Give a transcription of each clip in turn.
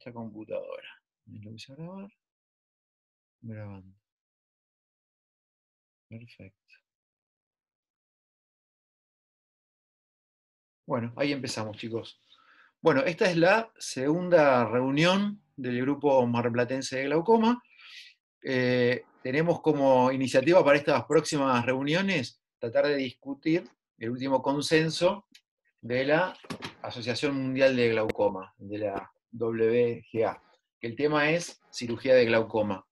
esta computadora. Lo puse a grabar. Grabando. Perfecto. Bueno, ahí empezamos, chicos. Bueno, esta es la segunda reunión del grupo marplatense de glaucoma. Tenemos como iniciativa para estas próximas reuniones tratar de discutir el último consenso de la Asociación Mundial de Glaucoma, de la WGA, que el tema es cirugía de glaucoma.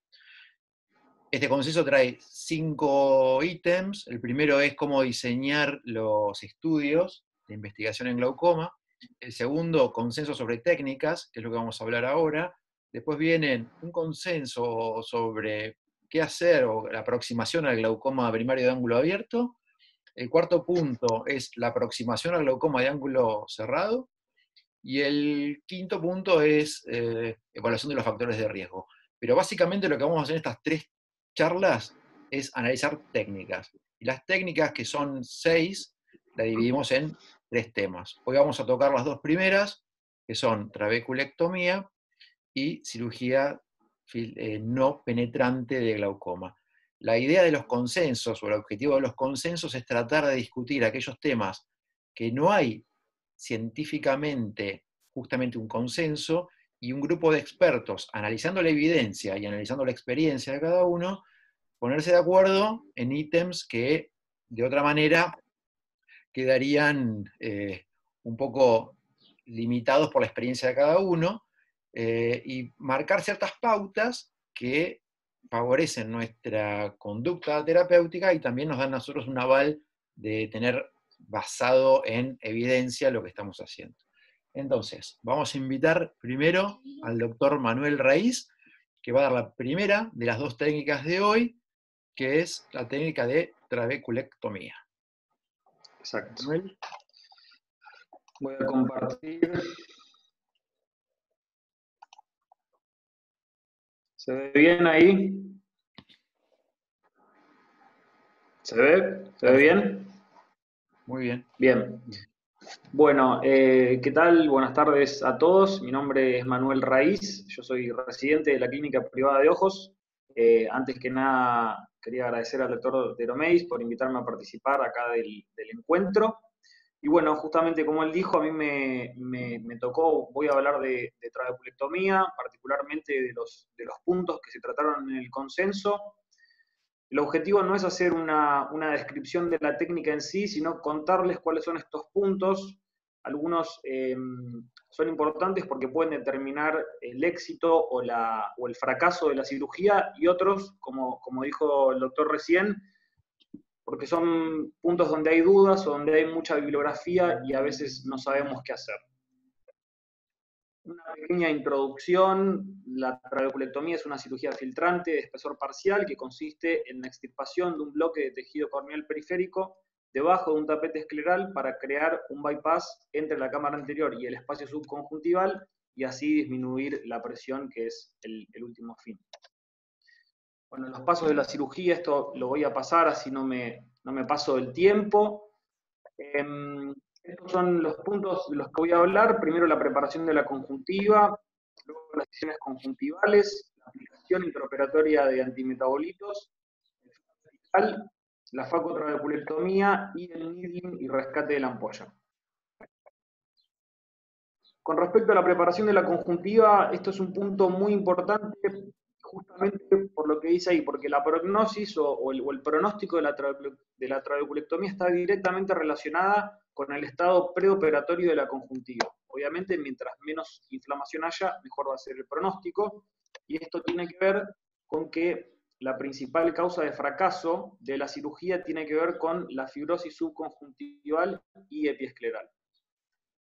Este consenso trae 5 ítems. El primero es cómo diseñar los estudios de investigación en glaucoma. El segundo, consenso sobre técnicas, que es lo que vamos a hablar ahora. Después viene un consenso sobre qué hacer o la aproximación al glaucoma primario de ángulo abierto. El cuarto punto es la aproximación al glaucoma de ángulo cerrado. Y el quinto punto es evaluación de los factores de riesgo. Pero básicamente lo que vamos a hacer en estas 3 charlas es analizar técnicas. Y las técnicas, que son 6, las dividimos en 3 temas. Hoy vamos a tocar las 2 primeras, que son trabeculectomía y cirugía no penetrante de glaucoma. La idea de los consensos, o el objetivo de los consensos, es tratar de discutir aquellos temas que no hay científicamente justamente un consenso, y un grupo de expertos, analizando la evidencia y analizando la experiencia de cada uno, ponerse de acuerdo en ítems que de otra manera quedarían un poco limitados por la experiencia de cada uno, y marcar ciertas pautas que favorecen nuestra conducta terapéutica y también nos dan a nosotros un aval de tener basado en evidencia lo que estamos haciendo. Entonces, vamos a invitar primero al doctor Manuel Raíz, que va a dar la primera de las 2 técnicas de hoy, que es la técnica de trabeculectomía. Exacto. Manuel. Voy a compartir. ¿Se ve bien ahí? ¿Se ve? ¿Se ve bien? Muy bien. Bien. Bueno, ¿qué tal? Buenas tardes a todos. Mi nombre es Manuel Raíz. Yo soy residente de la Clínica Privada de Ojos. Antes que nada, quería agradecer al doctor Deromeis por invitarme a participar acá del encuentro. Y bueno, justamente como él dijo, a mí me tocó, voy a hablar de trabeculectomía, particularmente de los puntos que se trataron en el consenso. El objetivo no es hacer una descripción de la técnica en sí, sino contarles cuáles son estos puntos. Algunos son importantes porque pueden determinar el éxito o el fracaso de la cirugía, y otros, como dijo el doctor recién, porque son puntos donde hay dudas o donde hay mucha bibliografía y a veces no sabemos qué hacer. Una pequeña introducción: la trabeculectomía es una cirugía filtrante de espesor parcial que consiste en la extirpación de un bloque de tejido corneal periférico debajo de un tapete escleral para crear un bypass entre la cámara anterior y el espacio subconjuntival y así disminuir la presión, que es el último fin. Bueno, los pasos de la cirugía, esto lo voy a pasar así no me paso del tiempo. Estos son los puntos de los que voy a hablar. Primero, la preparación de la conjuntiva, luego las lesiones conjuntivales, la aplicación intraoperatoria de antimetabolitos, la facotrabeculectomía y el needling y rescate de la ampolla. Con respecto a la preparación de la conjuntiva, esto es un punto muy importante, justamente por lo que dice ahí, porque la prognosis o el pronóstico de la trabeculectomía está directamente relacionada con el estado preoperatorio de la conjuntiva. Obviamente, mientras menos inflamación haya, mejor va a ser el pronóstico, y esto tiene que ver con que la principal causa de fracaso de la cirugía tiene que ver con la fibrosis subconjuntival y epiescleral.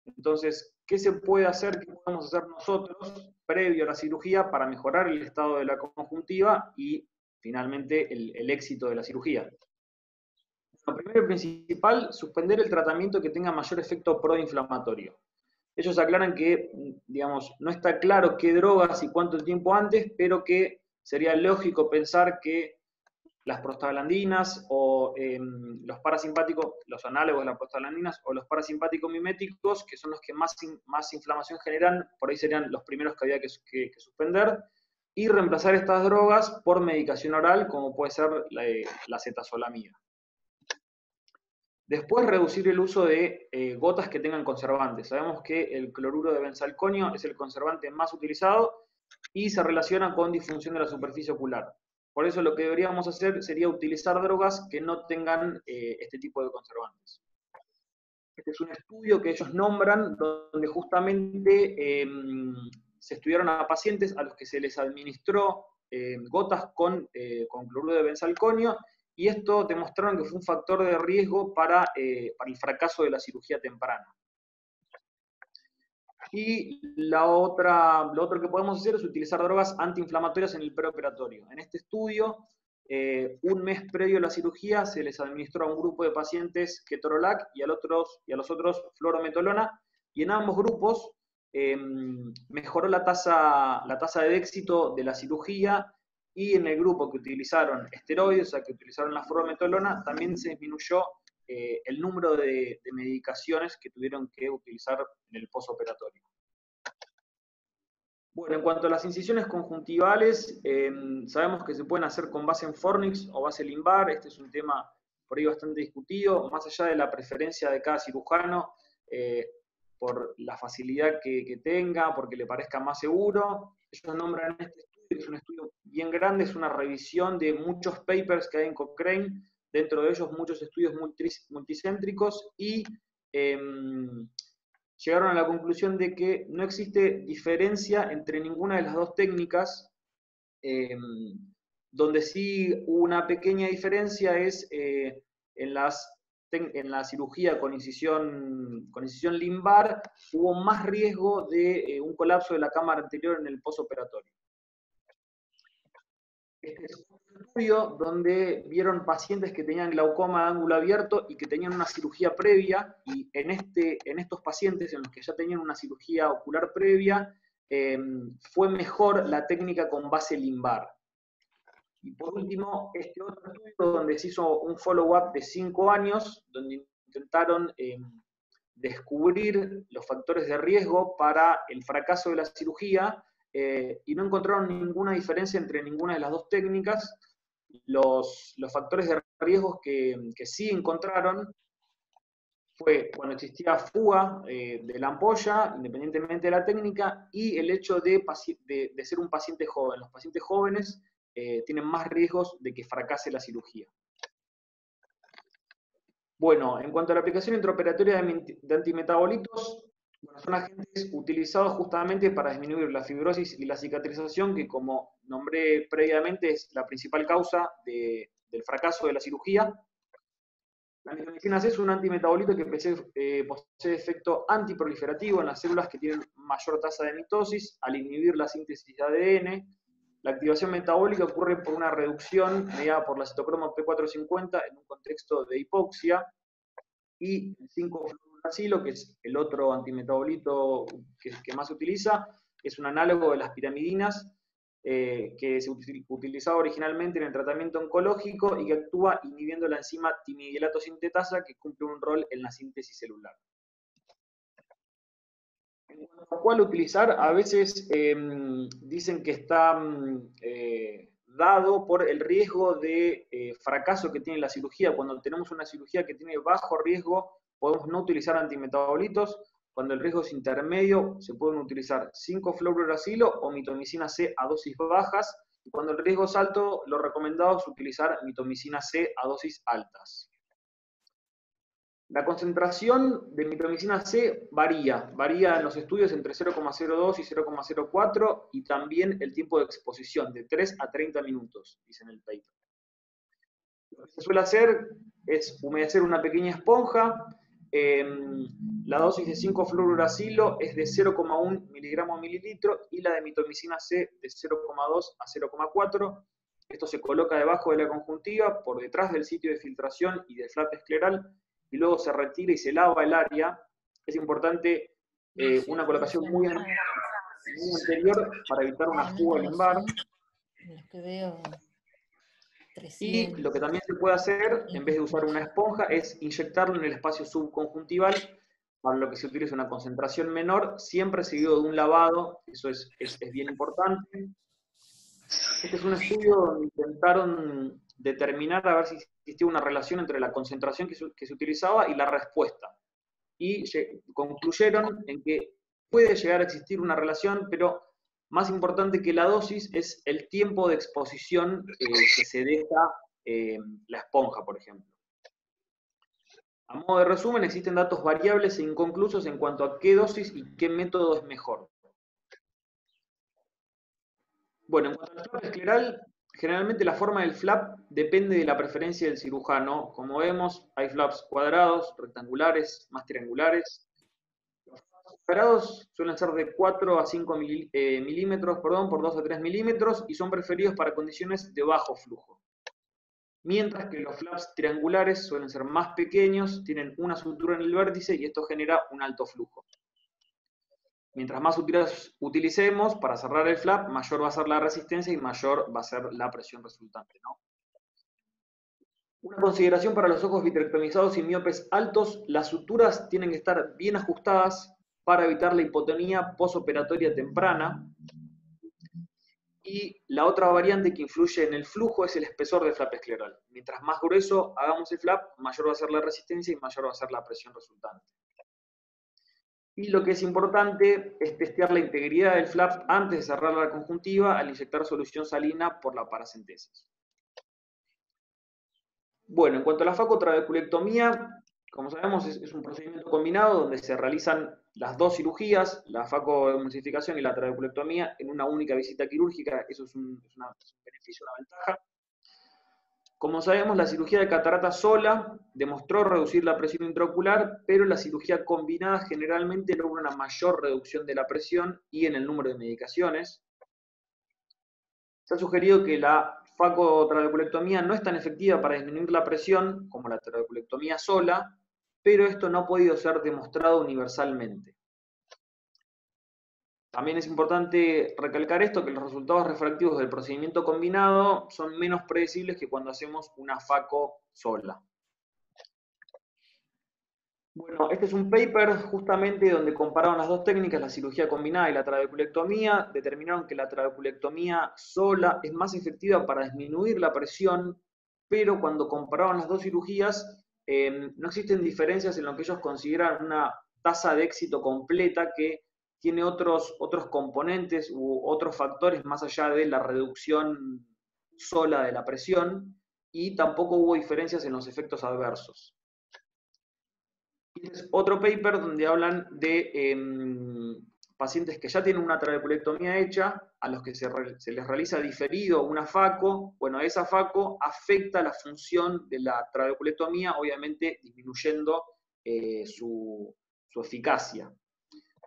Entonces, ¿qué se puede hacer, qué podemos hacer nosotros previo a la cirugía para mejorar el estado de la conjuntiva y finalmente el éxito de la cirugía? Lo primero y principal, suspender el tratamiento que tenga mayor efecto proinflamatorio. Ellos aclaran que, digamos, no está claro qué drogas y cuánto tiempo antes, pero que sería lógico pensar que las prostaglandinas o los parasimpáticos, los análogos de las prostaglandinas o los parasimpáticos miméticos, que son los que más inflamación generan, por ahí serían los primeros que había que suspender, y reemplazar estas drogas por medicación oral, como puede ser la acetazolamida. Después, reducir el uso de gotas que tengan conservantes. Sabemos que el cloruro de benzalconio es el conservante más utilizado y se relaciona con disfunción de la superficie ocular. Por eso lo que deberíamos hacer sería utilizar drogas que no tengan este tipo de conservantes. Este es un estudio que ellos nombran, donde justamente se estudiaron a pacientes a los que se les administró gotas con cloruro de benzalconio, y esto demostraron que fue un factor de riesgo para el fracaso de la cirugía temprana. Y lo otro que podemos hacer es utilizar drogas antiinflamatorias en el preoperatorio. En este estudio, un mes previo a la cirugía, se les administró a un grupo de pacientes ketorolac y a los otros fluorometolona, y en ambos grupos mejoró la tasa de éxito de la cirugía, y en el grupo que utilizaron esteroides, o sea, que utilizaron la fluorometolona, también se disminuyó el número de medicaciones que tuvieron que utilizar en el posoperatorio. Bueno, en cuanto a las incisiones conjuntivales, sabemos que se pueden hacer con base en fornix o base limbar. Este es un tema por ahí bastante discutido, más allá de la preferencia de cada cirujano, por la facilidad que tenga, porque le parezca más seguro. Ellos nombran este estudio, que es un estudio bien grande, es una revisión de muchos papers que hay en Cochrane, dentro de ellos muchos estudios multicéntricos, y llegaron a la conclusión de que no existe diferencia entre ninguna de las dos técnicas. Donde sí hubo una pequeña diferencia es en la cirugía con incisión limbar, hubo más riesgo de un colapso de la cámara anterior en el posoperatorio. Este es un estudio donde vieron pacientes que tenían glaucoma de ángulo abierto y que tenían una cirugía previa, y en estos pacientes en los que ya tenían una cirugía ocular previa, fue mejor la técnica con base limbar. Y por último, este otro estudio donde se hizo un follow-up de 5 años, donde intentaron descubrir los factores de riesgo para el fracaso de la cirugía, y no encontraron ninguna diferencia entre ninguna de las dos técnicas. Los factores de riesgo que sí encontraron fue cuando existía fuga de la ampolla, independientemente de la técnica, y el hecho de ser un paciente joven. Los pacientes jóvenes tienen más riesgos de que fracase la cirugía. Bueno, en cuanto a la aplicación intraoperatoria de antimetabolitos, bueno, son agentes utilizados justamente para disminuir la fibrosis y la cicatrización, que, como nombré previamente, es la principal causa del fracaso de la cirugía. La mitomicina C es un antimetabolito que posee efecto antiproliferativo en las células que tienen mayor tasa de mitosis al inhibir la síntesis de ADN. La activación metabólica ocurre por una reducción mediada por la citocromo P450 en un contexto de hipoxia, y el 5-fluoracilo, que es el otro antimetabolito que más se utiliza, es un análogo de las piramidinas, que se utilizaba originalmente en el tratamiento oncológico y que actúa inhibiendo la enzima timidilato sintetasa, que cumple un rol en la síntesis celular. En cuanto a cuál utilizar, a veces dicen que está dado por el riesgo de fracaso que tiene la cirugía. Cuando tenemos una cirugía que tiene bajo riesgo, podemos no utilizar antimetabolitos. Cuando el riesgo es intermedio, se pueden utilizar 5-fluorouracilo o mitomicina C a dosis bajas. Y cuando el riesgo es alto, lo recomendado es utilizar mitomicina C a dosis altas. La concentración de mitomicina C varía en los estudios entre 0,02 y 0,04, y también el tiempo de exposición, de 3 a 30 minutos, dice en el paper. Lo que se suele hacer es humedecer una pequeña esponja. La dosis de 5-fluorouracilo es de 0,1 miligramos mililitro y la de mitomicina C de 0,2 a 0,4. Esto se coloca debajo de la conjuntiva, por detrás del sitio de filtración y del flap escleral, y luego se retira y se lava el área. Es importante una colocación muy anterior para evitar una fuga limbar. Y 300. lo que también se puede hacer, en vez de usar una esponja, es inyectarlo en el espacio subconjuntival, para lo que se utiliza una concentración menor, siempre seguido de un lavado, eso es bien importante. Este es un estudio donde intentaron determinar a ver si existía una relación entre la concentración que se utilizaba y la respuesta. Y concluyeron en que puede llegar a existir una relación, pero más importante que la dosis es el tiempo de exposición que se deja la esponja, por ejemplo. A modo de resumen, existen datos variables e inconclusos en cuanto a qué dosis y qué método es mejor. Bueno, en cuanto al flap escleral, generalmente la forma del flap depende de la preferencia del cirujano. Como vemos, hay flaps cuadrados, rectangulares, más triangulares. Los flaps cuadrados suelen ser de 4 a 5 milímetros, perdón, por 2 a 3 milímetros y son preferidos para condiciones de bajo flujo. Mientras que los flaps triangulares suelen ser más pequeños, tienen una sutura en el vértice y esto genera un alto flujo. Mientras más utilicemos para cerrar el flap, mayor va a ser la resistencia y mayor va a ser la presión resultante, ¿no? Una consideración para los ojos vitrectomizados y miopes altos: las suturas tienen que estar bien ajustadas para evitar la hipotonía posoperatoria temprana. Y la otra variante que influye en el flujo es el espesor del flap escleral. Mientras más grueso hagamos el flap, mayor va a ser la resistencia y mayor va a ser la presión resultante. Y lo que es importante es testear la integridad del flap antes de cerrar la conjuntiva al inyectar solución salina por la paracentesis. Bueno, en cuanto a la facotrabeculectomía, como sabemos, es un procedimiento combinado donde se realizan las dos cirugías, la facoemulsificación y la trabeculectomía, en una única visita quirúrgica. Eso es un beneficio, una ventaja. Como sabemos, la cirugía de catarata sola demostró reducir la presión intraocular, pero la cirugía combinada generalmente logra una mayor reducción de la presión y en el número de medicaciones. Se ha sugerido que la facotrabeculectomía no es tan efectiva para disminuir la presión como la trabeculectomía sola, pero esto no ha podido ser demostrado universalmente. También es importante recalcar esto, que los resultados refractivos del procedimiento combinado son menos predecibles que cuando hacemos una faco sola. Bueno, este es un paper justamente donde compararon las dos técnicas, la cirugía combinada y la trabeculectomía. Determinaron que la trabeculectomía sola es más efectiva para disminuir la presión, pero cuando compararon las dos cirugías, no existen diferencias en lo que ellos consideran una tasa de éxito completa que tiene otros componentes u otros factores más allá de la reducción sola de la presión, y tampoco hubo diferencias en los efectos adversos. Es otro paper donde hablan de pacientes que ya tienen una trabeculectomía hecha, a los que se les realiza diferido una faco. Bueno, esa faco afecta la función de la trabeculectomía, obviamente disminuyendo su eficacia.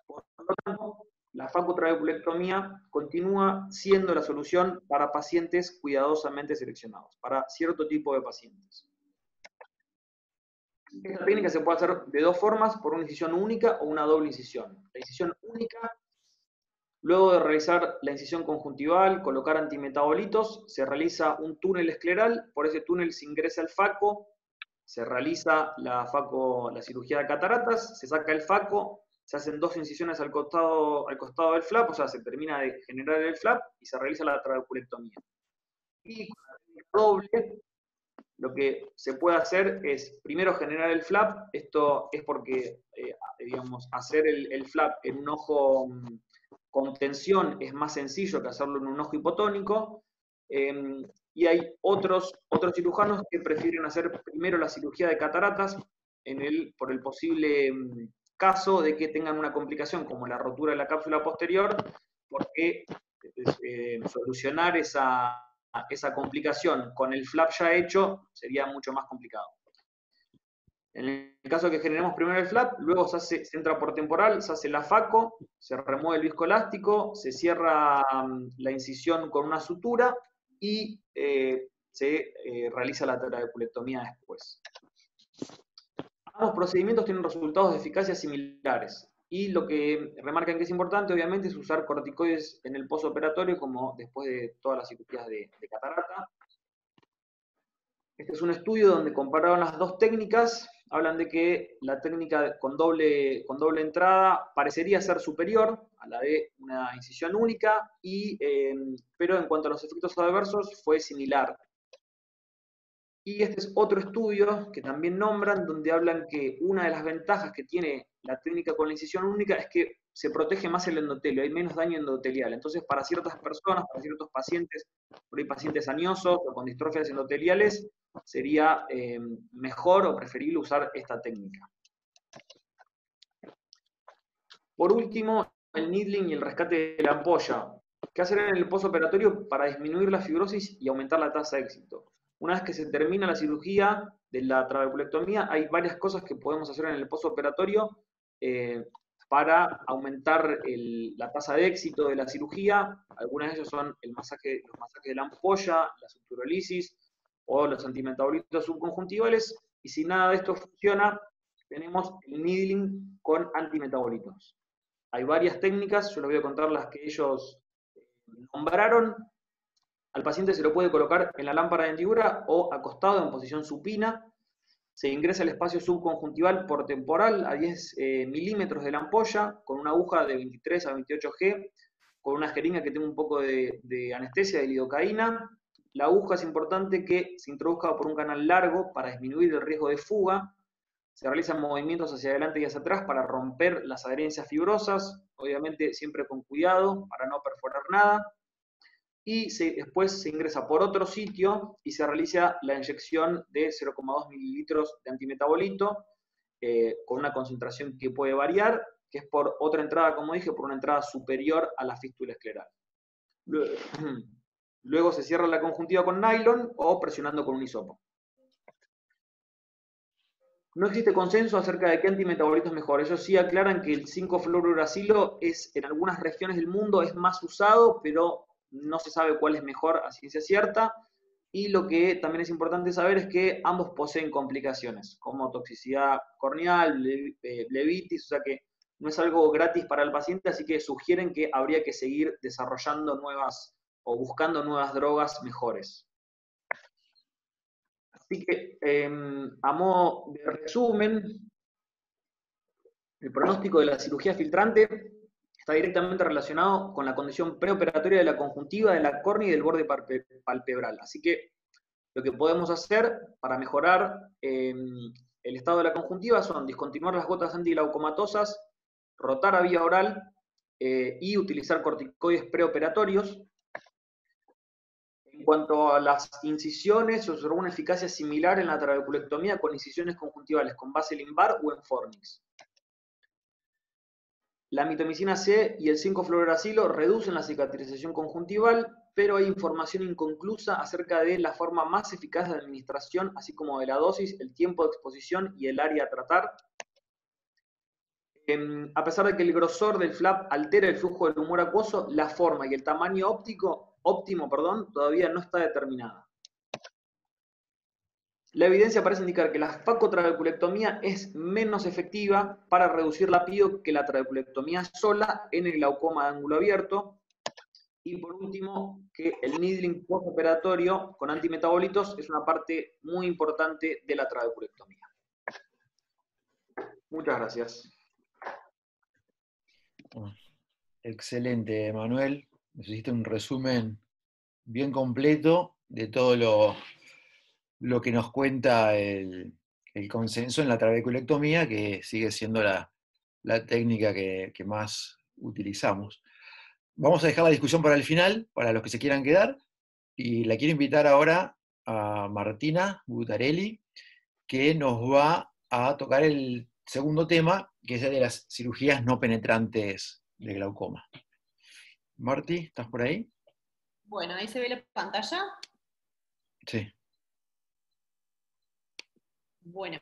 Por lo tanto, la facotrabeculectomía continúa siendo la solución para pacientes cuidadosamente seleccionados, para cierto tipo de pacientes. Esta técnica se puede hacer de dos formas: por una incisión única o una doble incisión. La incisión única, luego de realizar la incisión conjuntival, colocar antimetabolitos, se realiza un túnel escleral, por ese túnel se ingresa el faco, se realiza la cirugía de cataratas, se saca el faco, se hacen dos incisiones al costado del flap, o sea, se termina de generar el flap y se realiza la trabeculectomía. Y con la técnica doble, lo que se puede hacer es primero generar el flap. Esto es porque, digamos, hacer el flap en un ojo con tensión es más sencillo que hacerlo en un ojo hipotónico. Y hay otros cirujanos que prefieren hacer primero la cirugía de cataratas por el posible caso de que tengan una complicación como la rotura de la cápsula posterior, porque solucionar esa complicación con el flap ya hecho sería mucho más complicado. En el caso de que generemos primero el flap, luego se entra por temporal, se hace la faco, se remueve el viscoelástico, se cierra la incisión con una sutura y se realiza la trabeculectomía después. Ambos procedimientos tienen resultados de eficacia similares. Y lo que remarcan que es importante, obviamente, es usar corticoides en el posoperatorio, como después de todas las cirugías de catarata. Este es un estudio donde compararon las dos técnicas. Hablan de que la técnica con doble entrada parecería ser superior a la de una incisión única, pero en cuanto a los efectos adversos fue similar. Y este es otro estudio que también nombran, donde hablan que una de las ventajas que tiene la técnica con la incisión única es que se protege más el endotelio, hay menos daño endotelial. Entonces, para ciertas personas, para ciertos pacientes, por ahí pacientes añosos o con distrofias endoteliales, sería mejor o preferible usar esta técnica. Por último, el needling y el rescate de la ampolla. ¿Qué hacer en el postoperatorio para disminuir la fibrosis y aumentar la tasa de éxito? Una vez que se termina la cirugía de la trabeculectomía, hay varias cosas que podemos hacer en el postoperatorio para aumentar la tasa de éxito de la cirugía. Algunas de ellas son los masajes de la ampolla, la subturolisis o los antimetabolitos subconjuntivales. Y si nada de esto funciona, tenemos el needling con antimetabolitos. Hay varias técnicas, yo les voy a contar las que ellos nombraron. Al paciente se lo puede colocar en la lámpara de hendidura o acostado en posición supina. Se ingresa el espacio subconjuntival por temporal a 10 milímetros de la ampolla, con una aguja de 23 a 28 G, con una jeringa que tenga un poco de anestesia de lidocaína. La aguja es importante que se introduzca por un canal largo para disminuir el riesgo de fuga. Se realizan movimientos hacia adelante y hacia atrás para romper las adherencias fibrosas, obviamente siempre con cuidado para no perforar nada. Y después se ingresa por otro sitio y se realiza la inyección de 0,2 mililitros de antimetabolito con una concentración que puede variar, que es por otra entrada, como dije, por una entrada superior a la fístula escleral. Luego se cierra la conjuntiva con nylon o presionando con un hisopo. No existe consenso acerca de qué antimetabolito es mejor. Ellos sí aclaran que el 5-fluorouracilo en algunas regiones del mundo es más usado, pero no se sabe cuál es mejor a ciencia cierta. Y lo que también es importante saber es que ambos poseen complicaciones, como toxicidad corneal, blebitis, o sea que no es algo gratis para el paciente, así que sugieren que habría que seguir desarrollando nuevas o buscando nuevas drogas mejores. Así que, a modo de resumen, el pronóstico de la cirugía filtrante está directamente relacionado con la condición preoperatoria de la conjuntiva, de la córnea y del borde palpebral. Así que lo que podemos hacer para mejorar el estado de la conjuntiva son discontinuar las gotas antiglaucomatosas, rotar a vía oral y utilizar corticoides preoperatorios. En cuanto a las incisiones, se observó una eficacia similar en la trabeculectomía con incisiones conjuntivales con base limbar o en fornix. La mitomicina C y el 5-fluorouracilo reducen la cicatrización conjuntival, pero hay información inconclusa acerca de la forma más eficaz de administración, así como de la dosis, el tiempo de exposición y el área a tratar. A pesar de que el grosor del flap altera el flujo del humor acuoso, la forma y el tamaño óptimo, todavía no está determinada. La evidencia parece indicar que la facotrabeculectomía es menos efectiva para reducir la PIO que la trabeculectomía sola en el glaucoma de ángulo abierto. Y por último, que el needling postoperatorio con antimetabolitos es una parte muy importante de la trabeculectomía. Muchas gracias. Excelente, Manuel. Nos hiciste un resumen bien completo de todo lo que nos cuenta el consenso en la trabeculectomía, que sigue siendo la técnica que más utilizamos. Vamos a dejar la discusión para el final, para los que se quieran quedar, y la quiero invitar ahora a Martina Butarelli, que nos va a tocar el segundo tema, que es el de las cirugías no penetrantes de glaucoma. Marti, ¿estás por ahí? Bueno, ahí se ve la pantalla. Sí. Bueno,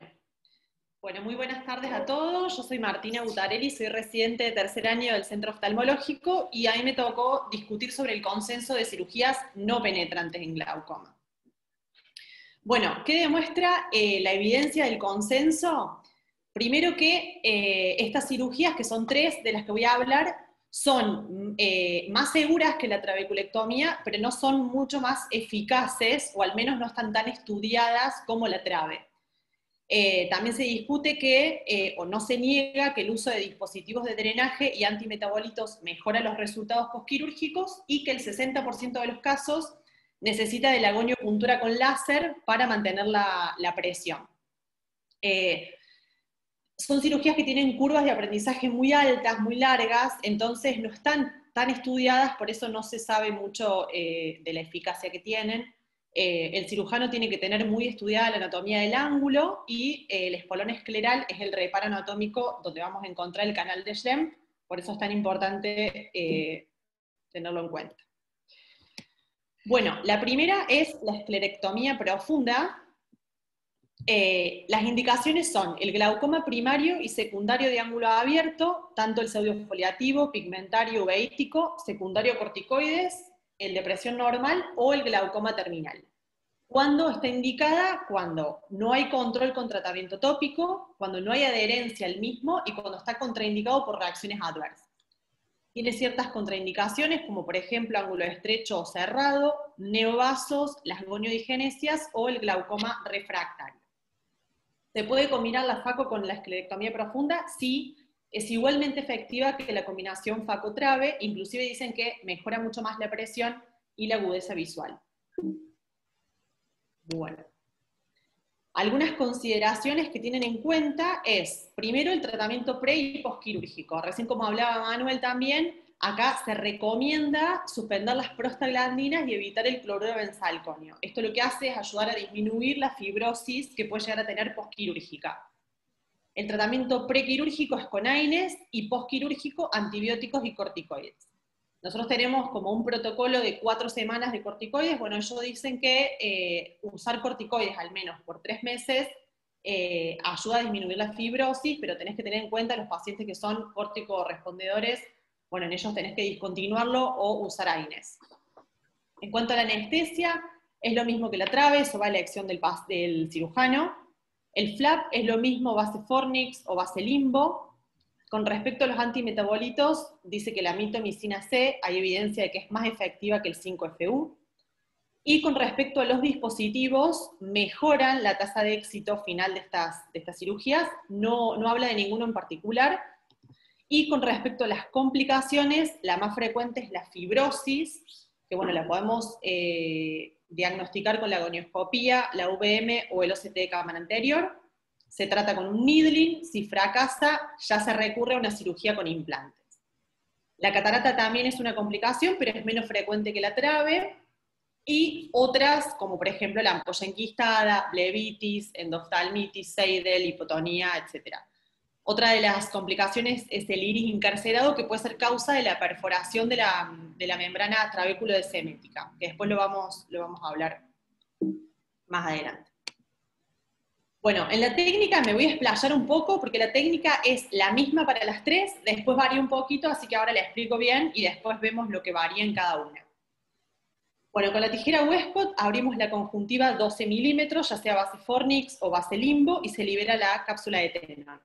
muy buenas tardes a todos. Yo soy Martina Butarelli, soy residente de tercer año del Centro Oftalmológico y a mí me tocó discutir sobre el consenso de cirugías no penetrantes en glaucoma. Bueno, ¿qué demuestra la evidencia del consenso? Primero que estas cirugías, que son 3 de las que voy a hablar, son más seguras que la trabeculectomía, pero no son mucho más eficaces, o al menos no están tan estudiadas como la trabe. También se discute que, o no se niega, que el uso de dispositivos de drenaje y antimetabolitos mejora los resultados postquirúrgicos y que el 60% de los casos necesita de la goniopuntura con láser para mantener la presión. Son cirugías que tienen curvas de aprendizaje muy altas, muy largas, entonces no están tan estudiadas, por eso no se sabe mucho de la eficacia que tienen. El cirujano tiene que tener muy estudiada la anatomía del ángulo, y el espolón escleral es el reparo anatómico donde vamos a encontrar el canal de Schlemm, por eso es tan importante tenerlo en cuenta. Bueno, la primera es la esclerectomía profunda. Las indicaciones son el glaucoma primario y secundario de ángulo abierto, tanto el pseudofoliativo, pigmentario, uveítico, secundario corticoides, el de presión normal o el glaucoma terminal. ¿Cuándo está indicada? Cuando no hay control con tratamiento tópico, cuando no hay adherencia al mismo y cuando está contraindicado por reacciones adversas. Tiene ciertas contraindicaciones, como por ejemplo ángulo estrecho o cerrado, neovasos, las goniodigenesias o el glaucoma refractario. ¿Se puede combinar la FACO con la esclerectomía profunda? Sí, es igualmente efectiva que la combinación FACO-TRABE, inclusive dicen que mejora mucho más la presión y la agudeza visual. Bueno. Algunas consideraciones que tienen en cuenta es, primero, el tratamiento pre- y postquirúrgico. Recién, como hablaba Manuel también, acá se recomienda suspender las prostaglandinas y evitar el cloruro de benzalconio. Esto lo que hace es ayudar a disminuir la fibrosis que puede llegar a tener postquirúrgica. El tratamiento prequirúrgico es con AINES y postquirúrgico antibióticos y corticoides. Nosotros tenemos como un protocolo de 4 semanas de corticoides. Bueno, ellos dicen que usar corticoides al menos por 3 meses ayuda a disminuir la fibrosis, pero tenés que tener en cuenta los pacientes que son corticorrespondedores. Bueno, en ellos tenés que discontinuarlo o usar AINES. En cuanto a la anestesia, es lo mismo que la trabe, eso va a elección del cirujano. El flap es lo mismo, base Fornix o base Limbo. Con respecto a los antimetabolitos, dice que la mitomicina C hay evidencia de que es más efectiva que el 5-FU. Y con respecto a los dispositivos, mejoran la tasa de éxito final de estas cirugías, no habla de ninguno en particular. Y con respecto a las complicaciones, la más frecuente es la fibrosis, que bueno, la podemos diagnosticar con la gonioscopía, la VM o el OCT de cámara anterior. Se trata con un needling, si fracasa, ya se recurre a una cirugía con implantes. La catarata también es una complicación, pero es menos frecuente que la trabe, y otras, como por ejemplo la ampolla enquistada, blebitis, endoftalmitis, seidel, hipotonía, etc. Otra de las complicaciones es el iris encarcerado, que puede ser causa de la perforación de la membrana trabéculo-desemética, que después lo vamos a hablar más adelante. Bueno, en la técnica me voy a explayar un poco, porque la técnica es la misma para las tres, después varía un poquito, así que ahora la explico bien, y después vemos lo que varía en cada una. Bueno, con la tijera Westcott abrimos la conjuntiva 12 milímetros, ya sea base Fornix o base Limbo, y se libera la cápsula de Tenon.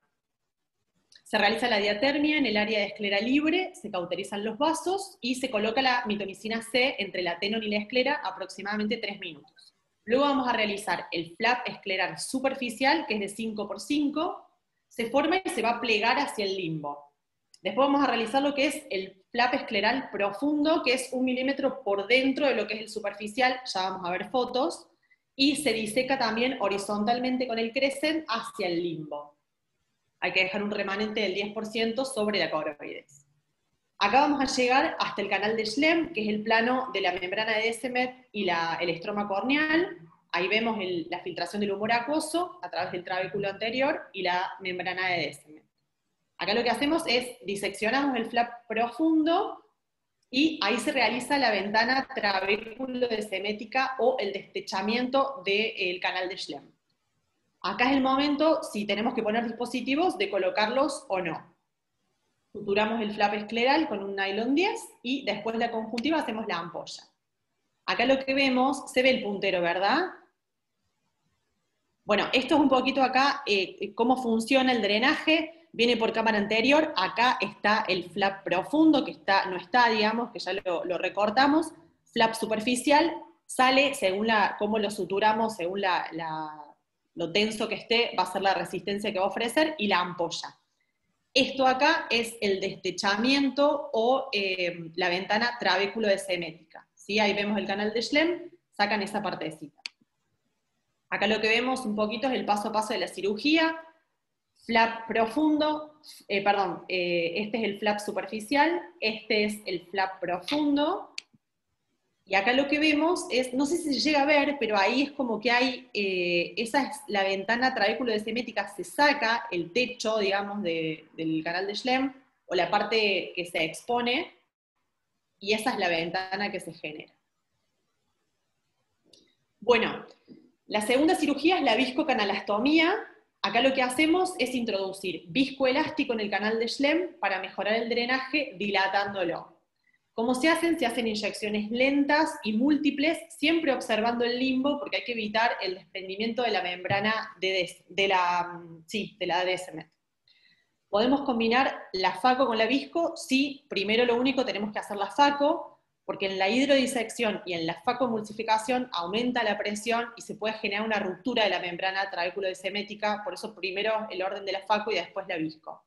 Se realiza la diatermia en el área de esclera libre, se cauterizan los vasos, y se coloca la mitomicina C entre la Tenon y la esclera aproximadamente 3 minutos. Luego vamos a realizar el flap escleral superficial, que es de 5 por 5, se forma y se va a plegar hacia el limbo. Después vamos a realizar lo que es el flap escleral profundo, que es 1 milímetro por dentro de lo que es el superficial, ya vamos a ver fotos, y se diseca también horizontalmente con el crescent hacia el limbo. Hay que dejar un remanente del 10% sobre la coroides. Acá vamos a llegar hasta el canal de Schlemm, que es el plano de la membrana de Descemet y el estroma corneal. Ahí vemos la filtración del humor acuoso a través del trabéculo anterior y la membrana de Descemet. Acá lo que hacemos es diseccionamos el flap profundo y ahí se realiza la ventana trabéculo-desemética o el destechamiento del canal de Schlemm. Acá es el momento, si tenemos que poner dispositivos, de colocarlos o no. Suturamos el flap escleral con un nylon 10 y después de la conjuntiva hacemos la ampolla. Acá lo que vemos, se ve el puntero, ¿verdad? Bueno, esto es un poquito acá cómo funciona el drenaje. viene por cámara anterior, acá está el flap profundo, que no está, digamos, que ya lo recortamos, flap superficial, sale según cómo lo suturamos, según lo tenso que esté, va a ser la resistencia que va a ofrecer, y la ampolla. Esto acá es el destechamiento o la ventana trabéculo-semética, ¿sí? Ahí vemos el canal de Schlemm, sacan esa partecita. Acá lo que vemos un poquito es el paso a paso de la cirugía. Flap profundo, este es el flap superficial, este es el flap profundo, y acá lo que vemos es, no sé si se llega a ver, pero ahí es como que hay, esa es la ventana trabéculo-semética, se saca el techo, digamos, del canal de Schlemm, o la parte que se expone, y esa es la ventana que se genera. Bueno, la segunda cirugía es la viscocanalostomía. Acá lo que hacemos es introducir viscoelástico en el canal de Schlemm para mejorar el drenaje dilatándolo. ¿Cómo se hacen? Se hacen inyecciones lentas y múltiples, siempre observando el limbo, porque hay que evitar el desprendimiento de la membrana de la Descemet. ¿Podemos combinar la FACO con la visco? Sí, primero lo único tenemos que hacer la FACO, porque en la hidrodisección y en la facoemulsificación aumenta la presión y se puede generar una ruptura de la membrana trabéculo-semética, por eso primero el orden de la FACO y después la visco.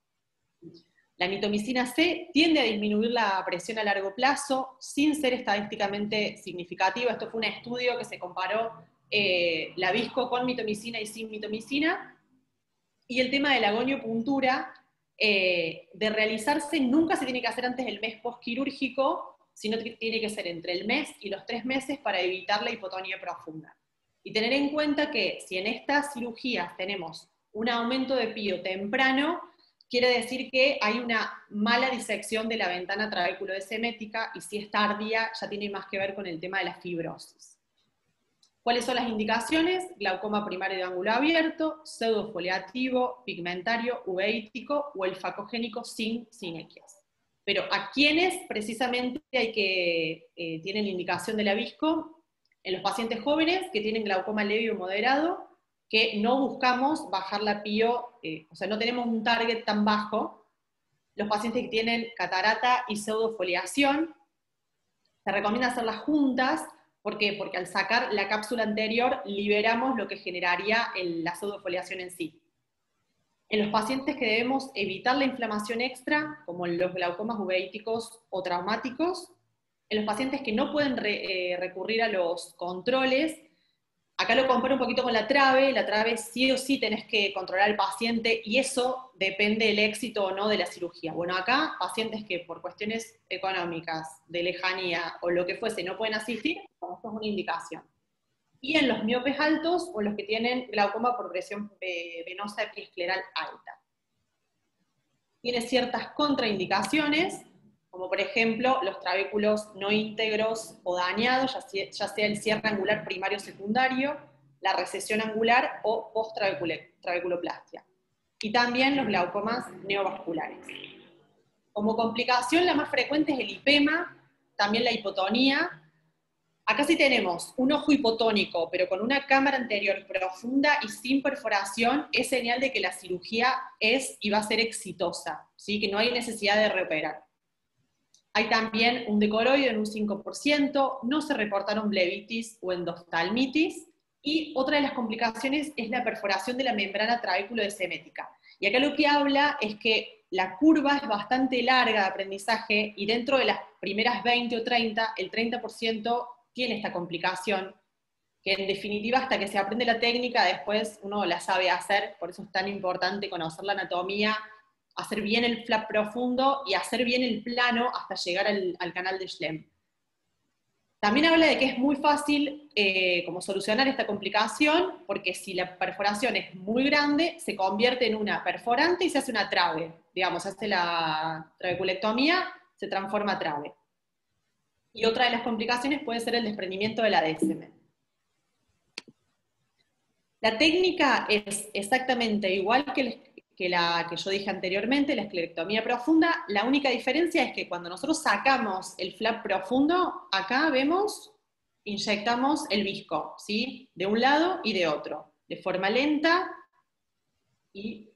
La mitomicina C tiende a disminuir la presión a largo plazo, sin ser estadísticamente significativo. Esto fue un estudio que se comparó la visco con mitomicina y sin mitomicina. Y el tema de la goniopuntura, de realizarse, nunca se tiene que hacer antes del mes postquirúrgico, sino que tiene que ser entre el mes y los 3 meses para evitar la hipotonía profunda. Y tener en cuenta que si en estas cirugías tenemos un aumento de pío temprano, quiere decir que hay una mala disección de la ventana trabéculo-semética, y si es tardía, ya tiene más que ver con el tema de la fibrosis. ¿Cuáles son las indicaciones? Glaucoma primario de ángulo abierto, pseudofoliativo, pigmentario, uveítico o el facogénico sin sinequias. Pero a quienes precisamente tienen la indicación de la visco, en los pacientes jóvenes que tienen glaucoma leve o moderado, que no buscamos bajar la pío, o sea, no tenemos un target tan bajo. Los pacientes que tienen catarata y pseudofoliación, se recomienda hacerlas juntas. ¿Por qué? Porque al sacar la cápsula anterior liberamos lo que generaría la pseudofoliación en sí. En los pacientes que debemos evitar la inflamación extra, como los glaucomas uveíticos o traumáticos, en los pacientes que no pueden recurrir a los controles, acá lo comparo un poquito con la trave sí o sí tenés que controlar al paciente, y eso depende del éxito o no de la cirugía. Bueno, acá, pacientes que por cuestiones económicas, de lejanía o lo que fuese, no pueden asistir, esto es una indicación. Y en los miopes altos o los que tienen glaucoma por presión venosa epiescleral alta. Tiene ciertas contraindicaciones, como por ejemplo los trabéculos no íntegros o dañados, ya sea el cierre angular primario o secundario, la recesión angular o post-trabéculoplastia. Y también los glaucomas neovasculares. Como complicación, la más frecuente es el lipema, también la hipotonía. Acá sí tenemos un ojo hipotónico, pero con una cámara anterior profunda y sin perforación, es señal de que la cirugía es y va a ser exitosa, ¿sí? Que no hay necesidad de reoperar. Hay también un decoroide en un 5%, no se reportaron blebitis o endoftalmitis, y otra de las complicaciones es la perforación de la membrana trabéculo-semética. Y acá lo que habla es que la curva es bastante larga de aprendizaje, y dentro de las primeras 20 o 30, el 30% tiene esta complicación, que en definitiva hasta que se aprende la técnica después uno la sabe hacer, por eso es tan importante conocer la anatomía, hacer bien el flap profundo y hacer bien el plano hasta llegar al canal de Schlemm. También habla de que es muy fácil como solucionar esta complicación, porque si la perforación es muy grande, se convierte en una perforante y se hace una trave. Digamos, se hace la trabeculectomía, se transforma a trave. Y otra de las complicaciones puede ser el desprendimiento de la Descemet. La técnica es exactamente igual que la que yo dije anteriormente, la esclerectomía profunda. La única diferencia es que cuando nosotros sacamos el flap profundo, acá vemos, inyectamos el visco, ¿sí? De un lado y de otro, de forma lenta y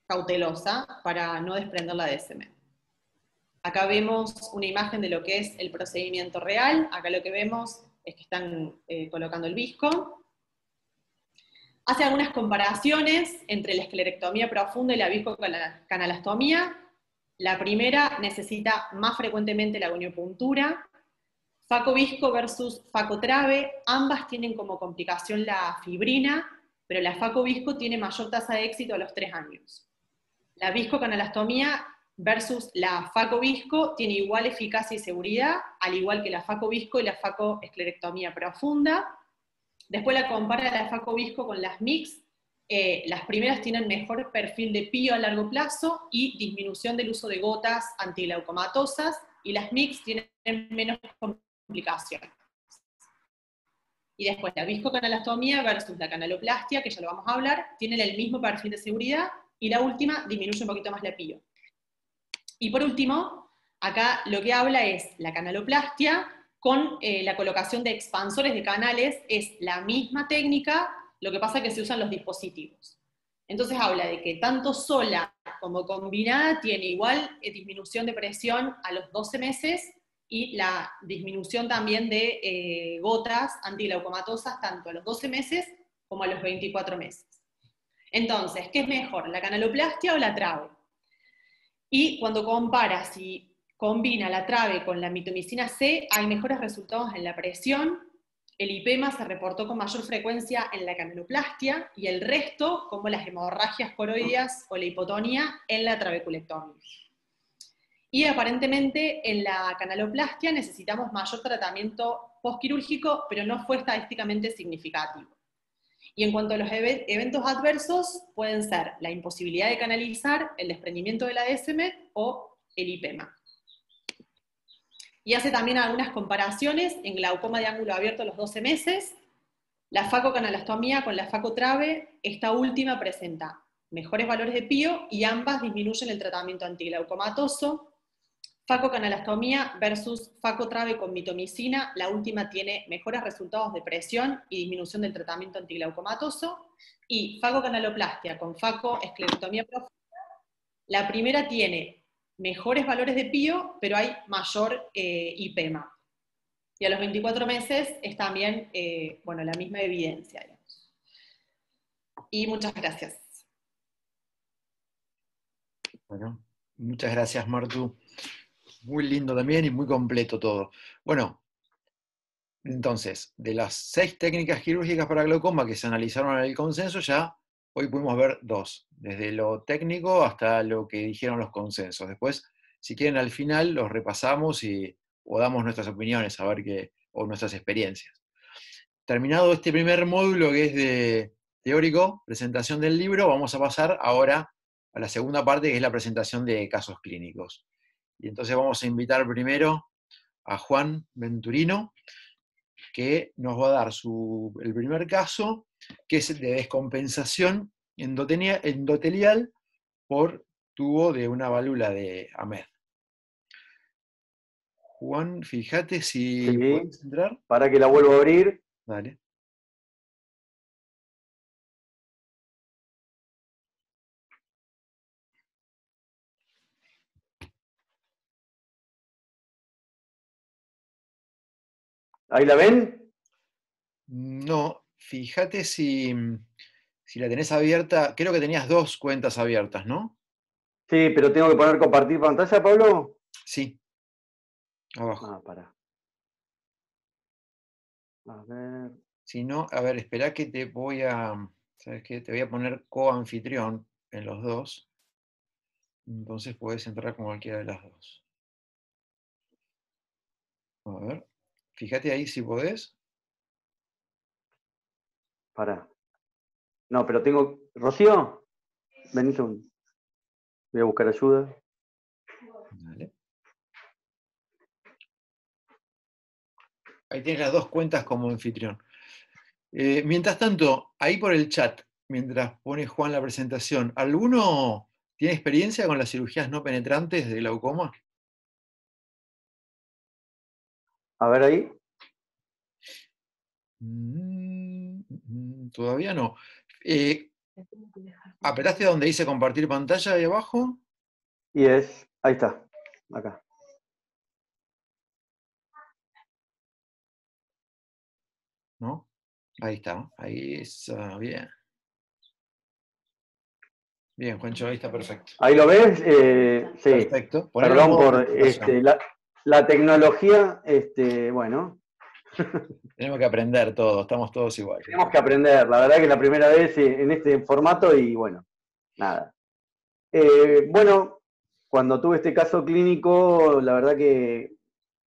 cautelosa para no desprender la DSM. Acá vemos una imagen de lo que es el procedimiento real. Acá lo que vemos es que están colocando el visco. Hace algunas comparaciones entre la esclerectomía profunda y la viscocanalostomía. La primera necesita más frecuentemente la goniopuntura. Faco-visco versus faco-trave, ambas tienen como complicación la fibrina, pero la faco-visco tiene mayor tasa de éxito a los 3 años. La viscocanalostomía versus la faco-visco tiene igual eficacia y seguridad, al igual que la faco-visco y la faco-esclerectomía profunda. Después la compara la faco-visco con las mix. Las primeras tienen mejor perfil de pío a largo plazo y disminución del uso de gotas antileucomatosas, y las mix tienen menos complicaciones. Y después la viscocanalostomía versus la canaloplastia, que ya lo vamos a hablar, tienen el mismo perfil de seguridad, y la última disminuye un poquito más la pío. Y por último, acá lo que habla es la canaloplastia con la colocación de expansores de canales. Es la misma técnica, lo que pasa es que se usan los dispositivos. Entonces habla de que tanto sola como combinada tiene igual disminución de presión a los 12 meses y la disminución también de gotas antileucomatosas tanto a los 12 meses como a los 24 meses. Entonces, ¿qué es mejor, la canaloplastia o la trave? Y cuando compara si combina la trave con la mitomicina C, hay mejores resultados en la presión. El IPEMA se reportó con mayor frecuencia en la canaloplastia, y el resto, como las hemorragias coroideas o la hipotonía, en la trabeculectomía. Y aparentemente en la canaloplastia necesitamos mayor tratamiento postquirúrgico, pero no fue estadísticamente significativo. Y en cuanto a los eventos adversos, pueden ser la imposibilidad de canalizar, el desprendimiento de la DSM o el IPEMA. Y hace también algunas comparaciones en glaucoma de ángulo abierto a los 12 meses. La facocanalostomía con la facotrave, esta última presenta mejores valores de pío y ambas disminuyen el tratamiento antiglaucomatoso. Facocanalostomía versus facotrave con mitomicina, la última tiene mejores resultados de presión y disminución del tratamiento antiglaucomatoso. Y facocanaloplastia con facoesclerectomía profunda, la primera tiene mejores valores de pío, pero hay mayor IPEMA. Y a los 24 meses es también bueno, la misma evidencia, digamos. Y muchas gracias. Bueno, muchas gracias, Martu. Muy lindo también y muy completo todo. Bueno, entonces, de las 6 técnicas quirúrgicas para glaucoma que se analizaron en el consenso, ya hoy pudimos ver 2, desde lo técnico hasta lo que dijeron los consensos. Después, si quieren, al final los repasamos o damos nuestras opiniones, a ver o nuestras experiencias. Terminado este primer módulo que es de teórico, presentación del libro, vamos a pasar ahora a la segunda parte, que es la presentación de casos clínicos. Y entonces vamos a invitar primero a Juan Venturino, que nos va a dar el primer caso, que es de descompensación endotelial por tubo de una válvula de AMED. Juan, fíjate si Sí, puedes entrar. para que la vuelvo a abrir. Dale. ¿Ahí la ven? No, fíjate si la tenés abierta. Creo que tenías 2 cuentas abiertas, ¿no? Sí, pero tengo que poner compartir pantalla, Pablo. Sí, abajo. Ah, para. A ver. Si no, a ver, espera que te voy a. ¿Sabes qué? Te voy a poner coanfitrión en los 2. Entonces puedes entrar con cualquiera de las 2. A ver, fíjate ahí si podés. Para. No, pero tengo. Rocío, venite un. Voy a buscar ayuda. Dale. Ahí tienes las 2 cuentas como anfitrión. Mientras tanto, ahí por el chat, mientras pone Juan la presentación, ¿alguno tiene experiencia con las cirugías no penetrantes de glaucoma? A ver ahí. Todavía no. ¿Apretaste donde dice compartir pantalla ahí abajo? Y ahí está, acá. ¿No? Ahí está, ahí está, bien. Bien, Juancho, ahí está perfecto. ¿Ahí lo ves? Sí. Perfecto. Ponelo en Perdón modo por presentación. la tecnología, bueno. Tenemos que aprender todos, estamos todos iguales. Tenemos que aprender, la verdad que es la primera vez en este formato y bueno, nada. Bueno, cuando tuve este caso clínico, la verdad que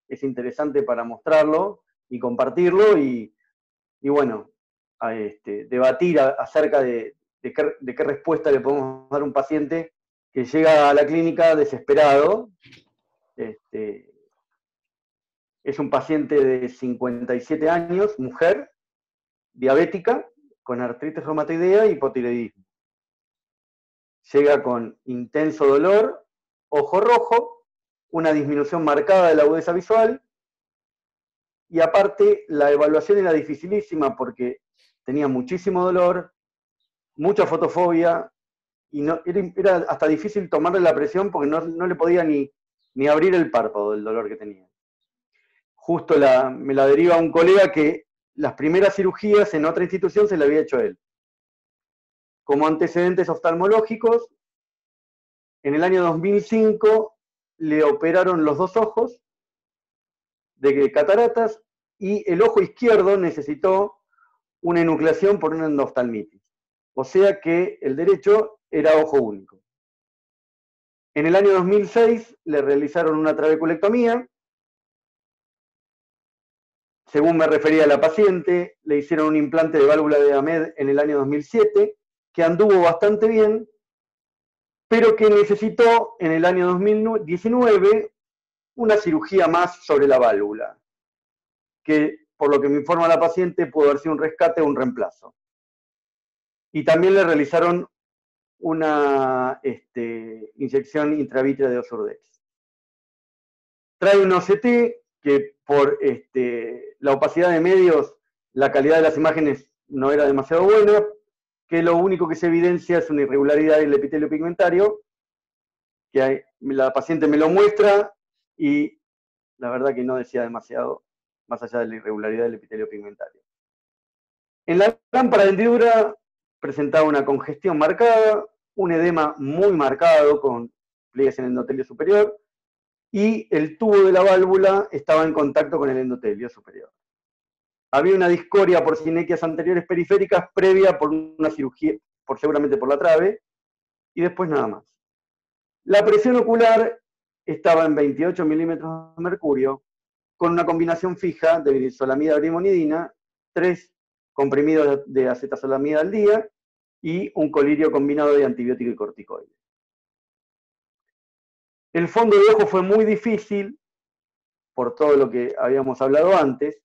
es interesante para mostrarlo y compartirlo y bueno, debatir acerca de qué respuesta le podemos dar a un paciente que llega a la clínica desesperado. Es un paciente de 57 años, mujer, diabética, con artritis reumatoidea y hipotiroidismo. Llega con intenso dolor, ojo rojo, una disminución marcada de la agudeza visual, y aparte la evaluación era dificilísima porque tenía muchísimo dolor, mucha fotofobia, y no, era hasta difícil tomarle la presión porque no le podía ni abrir el párpado del dolor que tenía. Justo me la deriva un colega que las primeras cirugías en otra institución se le había hecho él. Como antecedentes oftalmológicos, en el año 2005 le operaron los dos ojos de cataratas y el ojo izquierdo necesitó una enucleación por una endoftalmitis. O sea que el derecho era ojo único. En el año 2006 le realizaron una trabeculectomía. Según me refería a la paciente, le hicieron un implante de válvula de AMED en el año 2007, que anduvo bastante bien, pero que necesitó en el año 2019 una cirugía más sobre la válvula, que por lo que me informa la paciente pudo haber sido un rescate o un reemplazo. Y también le realizaron una inyección intravítrea de Osurdex. Trae un OCT que por la opacidad de medios, la calidad de las imágenes no era demasiado buena, que lo único que se evidencia es una irregularidad del epitelio pigmentario, que la paciente me lo muestra y la verdad que no decía demasiado, más allá de la irregularidad del epitelio pigmentario. En la lámpara de hendidura presentaba una congestión marcada, un edema muy marcado con pliegues en el endotelio superior, y el tubo de la válvula estaba en contacto con el endotelio superior. Había una discoria por sinequias anteriores periféricas previa por una cirugía, seguramente por la trave, y después nada más. La presión ocular estaba en 28 milímetros de mercurio, con una combinación fija de vinilsolamida brimonidina, 3 comprimidos de acetazolamida al día y un colirio combinado de antibiótico y corticoide. El fondo de ojo fue muy difícil, por todo lo que habíamos hablado antes.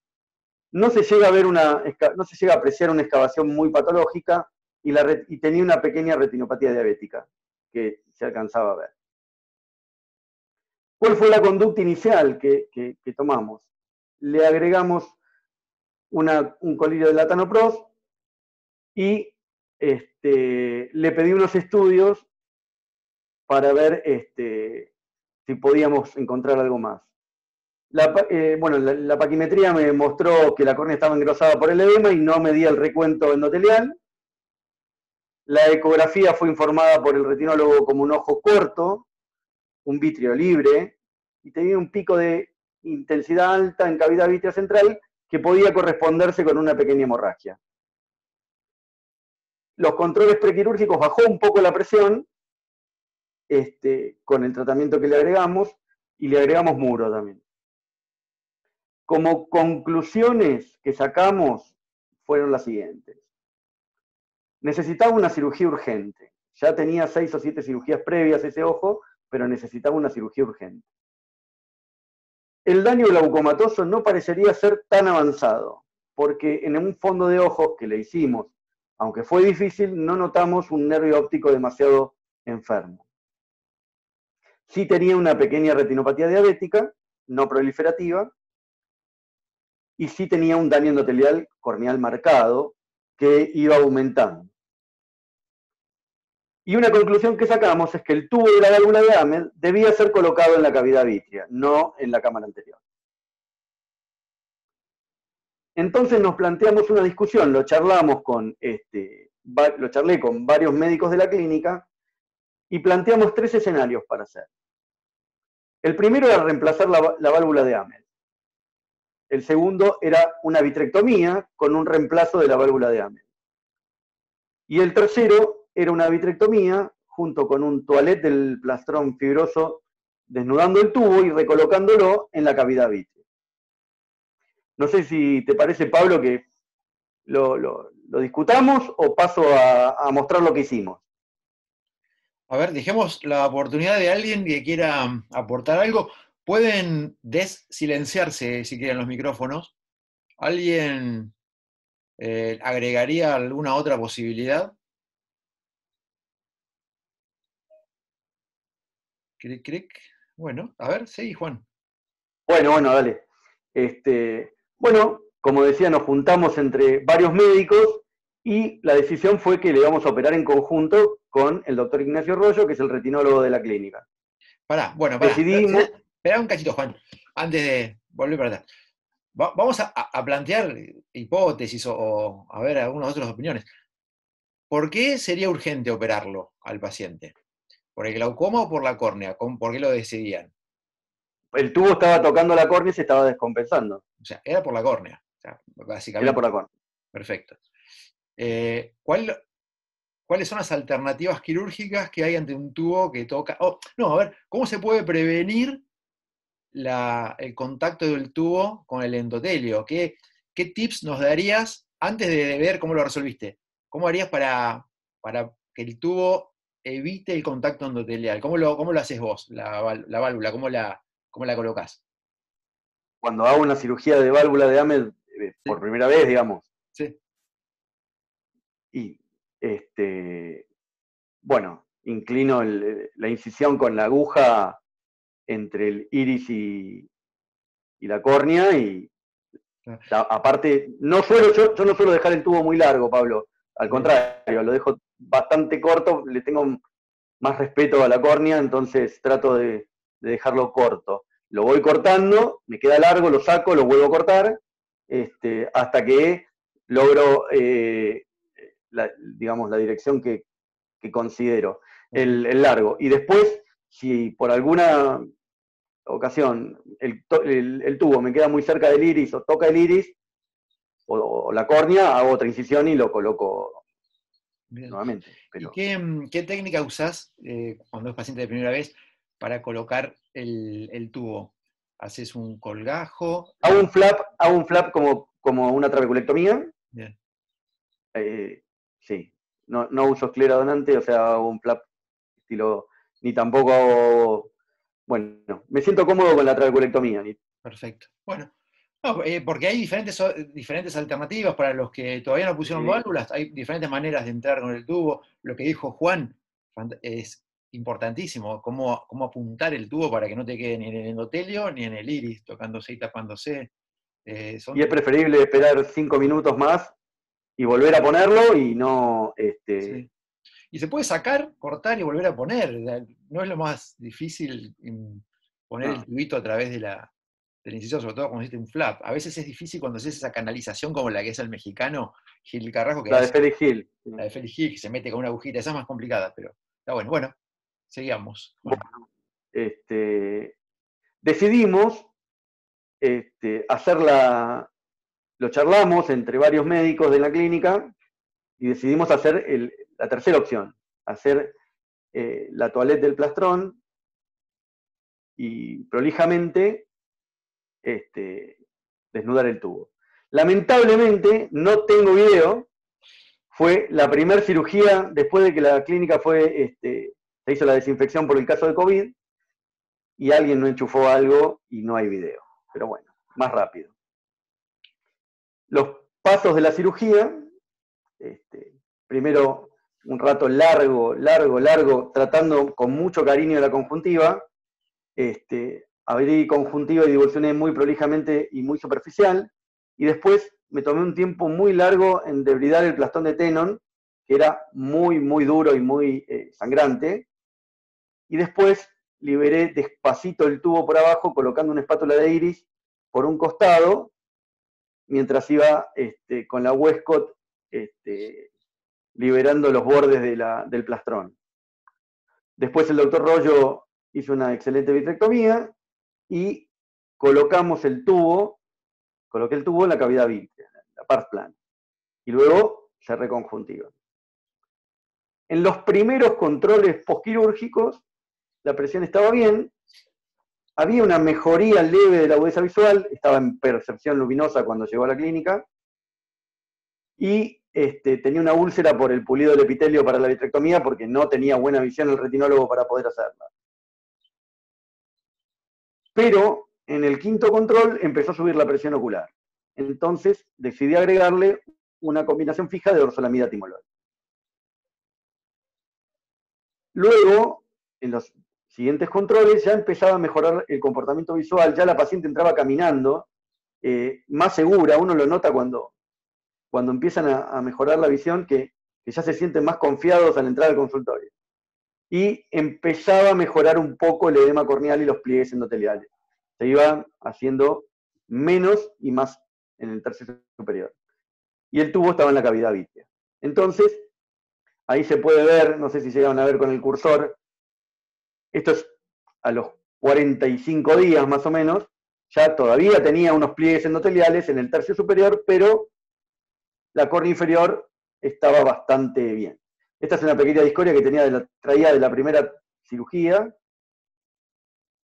No se llega a apreciar una excavación muy patológica y tenía una pequeña retinopatía diabética que se alcanzaba a ver. ¿Cuál fue la conducta inicial que tomamos? Le agregamos un colirio de latanoprost y le pedí unos estudios para ver si podíamos encontrar algo más. La paquimetría me mostró que la córnea estaba engrosada por el edema y no medía el recuento endotelial. La ecografía fue informada por el retinólogo como un ojo corto, un vitrio libre, y tenía un pico de intensidad alta en cavidad vítrea central que podía corresponderse con una pequeña hemorragia. Los controles prequirúrgicos bajó un poco la presión con el tratamiento que le agregamos, y le agregamos muro también. Como conclusiones que sacamos fueron las siguientes. Necesitaba una cirugía urgente. Ya tenía 6 o 7 cirugías previas ese ojo, pero necesitaba una cirugía urgente. El daño glaucomatoso no parecería ser tan avanzado, porque en un fondo de ojos que le hicimos, aunque fue difícil, no notamos un nervio óptico demasiado enfermo. Sí tenía una pequeña retinopatía diabética, no proliferativa, y sí tenía un daño endotelial corneal marcado que iba aumentando. Y una conclusión que sacamos es que el tubo de la válvula de Ahmed debía ser colocado en la cavidad vítrea, no en la cámara anterior. Entonces nos planteamos una discusión, lo charlé con varios médicos de la clínica y planteamos 3 escenarios para hacer. El primero era reemplazar la válvula de Ahmed. El segundo era una vitrectomía con un reemplazo de la válvula de Ahmed. Y el tercero era una vitrectomía junto con un toilet del plastrón fibroso, desnudando el tubo y recolocándolo en la cavidad vítrea. No sé si te parece, Pablo, que lo discutamos o paso a mostrar lo que hicimos. A ver, dejemos la oportunidad de alguien que quiera aportar algo. Pueden desilenciarse si quieren los micrófonos. ¿Alguien agregaría alguna otra posibilidad? Cric, cric. Bueno, a ver, sí, Juan. Bueno, dale. Bueno, como decía, nos juntamos entre varios médicos y la decisión fue que le íbamos a operar en conjunto con el doctor Ignacio Rollo, que es el retinólogo de la clínica. Pará. Decidimos... Esperá un cachito, Juan, antes de volver para atrás. Vamos a plantear hipótesis o a ver algunas otras opiniones. ¿Por qué sería urgente operarlo al paciente? ¿Por el glaucoma o por la córnea? ¿Por qué lo decidían? El tubo estaba tocando la córnea y se estaba descompensando. O sea, era por la córnea, o sea, básicamente. Era por la córnea. Perfecto. ¿Cuáles son las alternativas quirúrgicas que hay ante un tubo que toca? A ver, ¿cómo se puede prevenir el contacto del tubo con el endotelio? ¿Qué tips nos darías antes de ver cómo lo resolviste? ¿Cómo harías para que el tubo evite el contacto endotelial? ¿Cómo lo haces vos, la válvula? ¿Cómo la colocás? Cuando hago una cirugía de válvula de Ahmed por primera vez, digamos. Sí. Y, bueno, inclino la incisión con la aguja entre el iris y la córnea y aparte, yo no suelo dejar el tubo muy largo, Pablo, al contrario, lo dejo bastante corto, le tengo más respeto a la córnea, entonces trato de dejarlo corto. Lo voy cortando, me queda largo, lo saco, lo vuelvo a cortar, hasta que logro, digamos, la dirección que considero, el largo. Y después, si por alguna ocasión el tubo me queda muy cerca del iris o toca el iris o la córnea, hago otra incisión y lo coloco nuevamente. Pero... ¿Y qué técnica usás cuando es paciente de primera vez para colocar el tubo? ¿Haces un colgajo? Hago un flap como una trabeculectomía. Bien. Sí, no uso esclera donante, o sea, hago un flap estilo, ni tampoco hago, bueno, me siento cómodo con la trabeculectomía. Perfecto. Bueno, no, porque hay diferentes alternativas para los que todavía no pusieron válvulas, hay diferentes maneras de entrar con el tubo. Lo que dijo Juan es importantísimo, cómo apuntar el tubo para que no te quede ni en el endotelio ni en el iris, tocándose y tapándose. Y es preferible esperar 5 minutos más y volver a ponerlo y no... Sí. Y se puede sacar, cortar y volver a poner. No es lo más difícil poner el tubito a través de la incisión, sobre todo cuando hiciste un flap. A veces es difícil cuando haces esa canalización como la que es el mexicano, Gil Carrasco, que la de Félix Gil. La de Félix Gil, que se mete con una agujita, esa es más complicada, pero está bueno. Bueno, seguíamos. Bueno, decidimos lo charlamos entre varios médicos de la clínica y decidimos hacer la tercera opción, hacer la toilette del plastrón y prolijamente desnudar el tubo. Lamentablemente no tengo video, fue la primera cirugía después de que la clínica se hizo la desinfección por el caso de COVID y alguien no enchufó algo y no hay video. Pero bueno, más rápido. Los pasos de la cirugía, primero un rato largo, tratando con mucho cariño de la conjuntiva, abrí conjuntiva y divulsioné muy prolijamente y muy superficial, y después me tomé un tiempo muy largo en debridar el plastón de Tenon, que era muy, muy duro y muy sangrante, y después liberé despacito el tubo por abajo colocando una espátula de iris por un costado, mientras iba con la Westcott liberando los bordes del plastrón. Después el doctor Rollo hizo una excelente vitrectomía y coloqué el tubo en la cavidad vítrea, la pars plana, y luego cerré conjuntiva. En los primeros controles postquirúrgicos, la presión estaba bien, había una mejoría leve de la agudeza visual, estaba en percepción luminosa cuando llegó a la clínica, y tenía una úlcera por el pulido del epitelio para la vitrectomía porque no tenía buena visión el retinólogo para poder hacerla. Pero en el quinto control empezó a subir la presión ocular. Entonces decidí agregarle una combinación fija de orzolamida timolol. Luego, en los siguientes controles, ya empezaba a mejorar el comportamiento visual, ya la paciente entraba caminando, más segura, uno lo nota cuando empiezan a mejorar la visión, que ya se sienten más confiados al entrar al consultorio. Y empezaba a mejorar un poco el edema corneal y los pliegues endoteliales. Se iban haciendo menos y más en el tercio superior. Y el tubo estaba en la cavidad vítrea. Entonces, ahí se puede ver, no sé si llegaron a ver con el cursor, esto es a los 45 días más o menos, ya todavía tenía unos pliegues endoteliales en el tercio superior, pero la córnea inferior estaba bastante bien. Esta es una pequeña discoria que traía de la primera cirugía.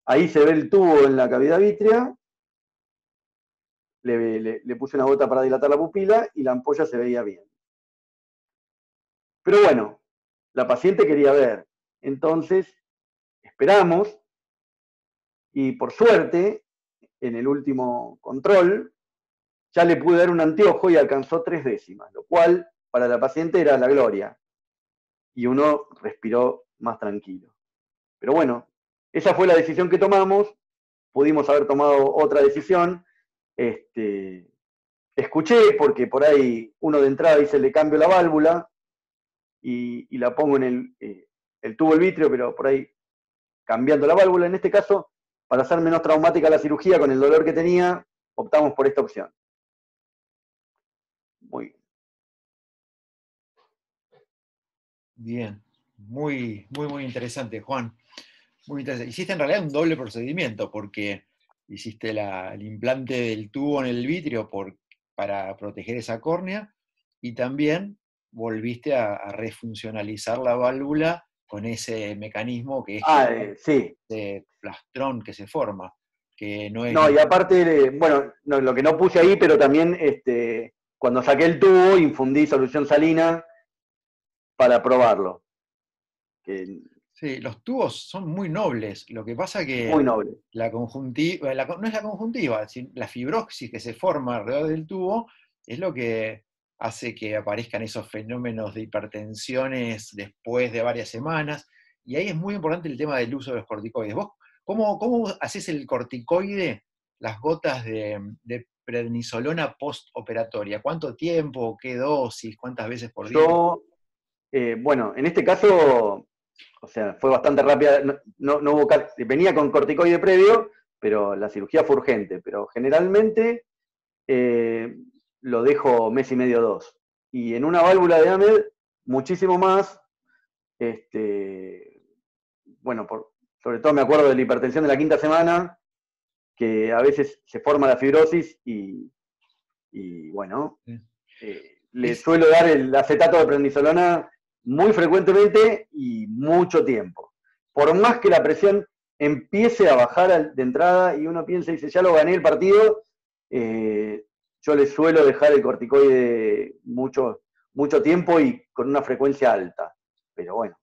Ahí se ve el tubo en la cavidad vítrea. Le puse una gota para dilatar la pupila y la ampolla se veía bien. Pero bueno, la paciente quería ver. Entonces, esperamos y por suerte, en el último control, ya le pude dar un anteojo y alcanzó 3 décimas, lo cual para la paciente era la gloria. Y uno respiró más tranquilo. Pero bueno, esa fue la decisión que tomamos. Pudimos haber tomado otra decisión. Escuché, porque por ahí uno de entrada dice le cambio la válvula y la pongo en el tubo del vitrio, pero por ahí cambiando la válvula. En este caso, para hacer menos traumática la cirugía con el dolor que tenía, optamos por esta opción. Muy bien. Bien, muy, muy, muy interesante, Juan. Muy interesante. Hiciste en realidad un doble procedimiento, porque hiciste el implante del tubo en el vitrio para proteger esa córnea, y también volviste a refuncionalizar la válvula con ese mecanismo que es Sí. de plastrón que se forma, que no es... No, y aparte, bueno, no, lo que no puse ahí, pero también cuando saqué el tubo, infundí solución salina para probarlo. Sí, los tubos son muy nobles. Lo que pasa que muy noble. la conjuntiva, no es la conjuntiva, la fibrosis que se forma alrededor del tubo es lo que hace que aparezcan esos fenómenos de hipertensiones después de varias semanas. Y ahí es muy importante el tema del uso de los corticoides. ¿Vos cómo haces el corticoide, las gotas de prednisolona postoperatoria? ¿Cuánto tiempo? ¿Qué dosis? ¿Cuántas veces por día? Bueno, en este caso, o sea, fue bastante rápida, no hubo, venía con corticoide previo, pero la cirugía fue urgente, pero generalmente lo dejo mes y medio, 2. Y en una válvula de AMED, muchísimo más, bueno, sobre todo me acuerdo de la hipertensión de la 5ª semana, que a veces se forma la fibrosis y bueno, le suelo dar el acetato de prednisolona muy frecuentemente y mucho tiempo. Por más que la presión empiece a bajar de entrada y uno piensa y dice, ya lo gané el partido, yo le suelo dejar el corticoide mucho tiempo y con una frecuencia alta. Pero bueno,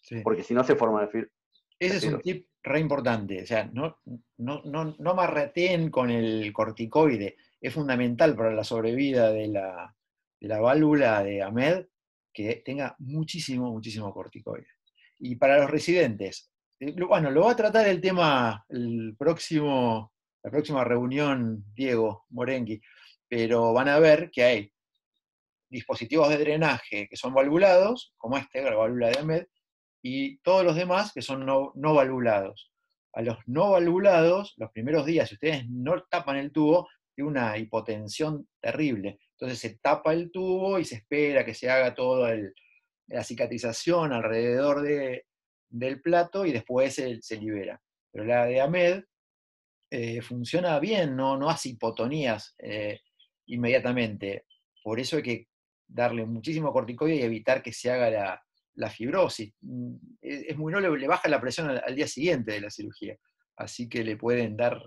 sí. Porque si no se forma la fibrosis. Ese es un tip re importante. O sea, no marreteen con el corticoide. Es fundamental para la sobrevida de la válvula de AMED que tenga muchísimo corticoide. Y para los residentes, bueno, lo va a tratar el tema la próxima reunión Diego Morengui, pero van a ver que hay dispositivos de drenaje que son valvulados, como la válvula de Ahmed, y todos los demás que son no valvulados. A los no valvulados, los primeros días, si ustedes no tapan el tubo, tiene una hipotensión terrible. Entonces se tapa el tubo y se espera que se haga toda la cicatrización alrededor del plato y después se libera. Pero la de Ahmed funciona bien, no hace hipotonías inmediatamente. Por eso hay que darle muchísimo corticoide y evitar que se haga la fibrosis. Es muy noble, le baja la presión al día siguiente de la cirugía. Así que le pueden dar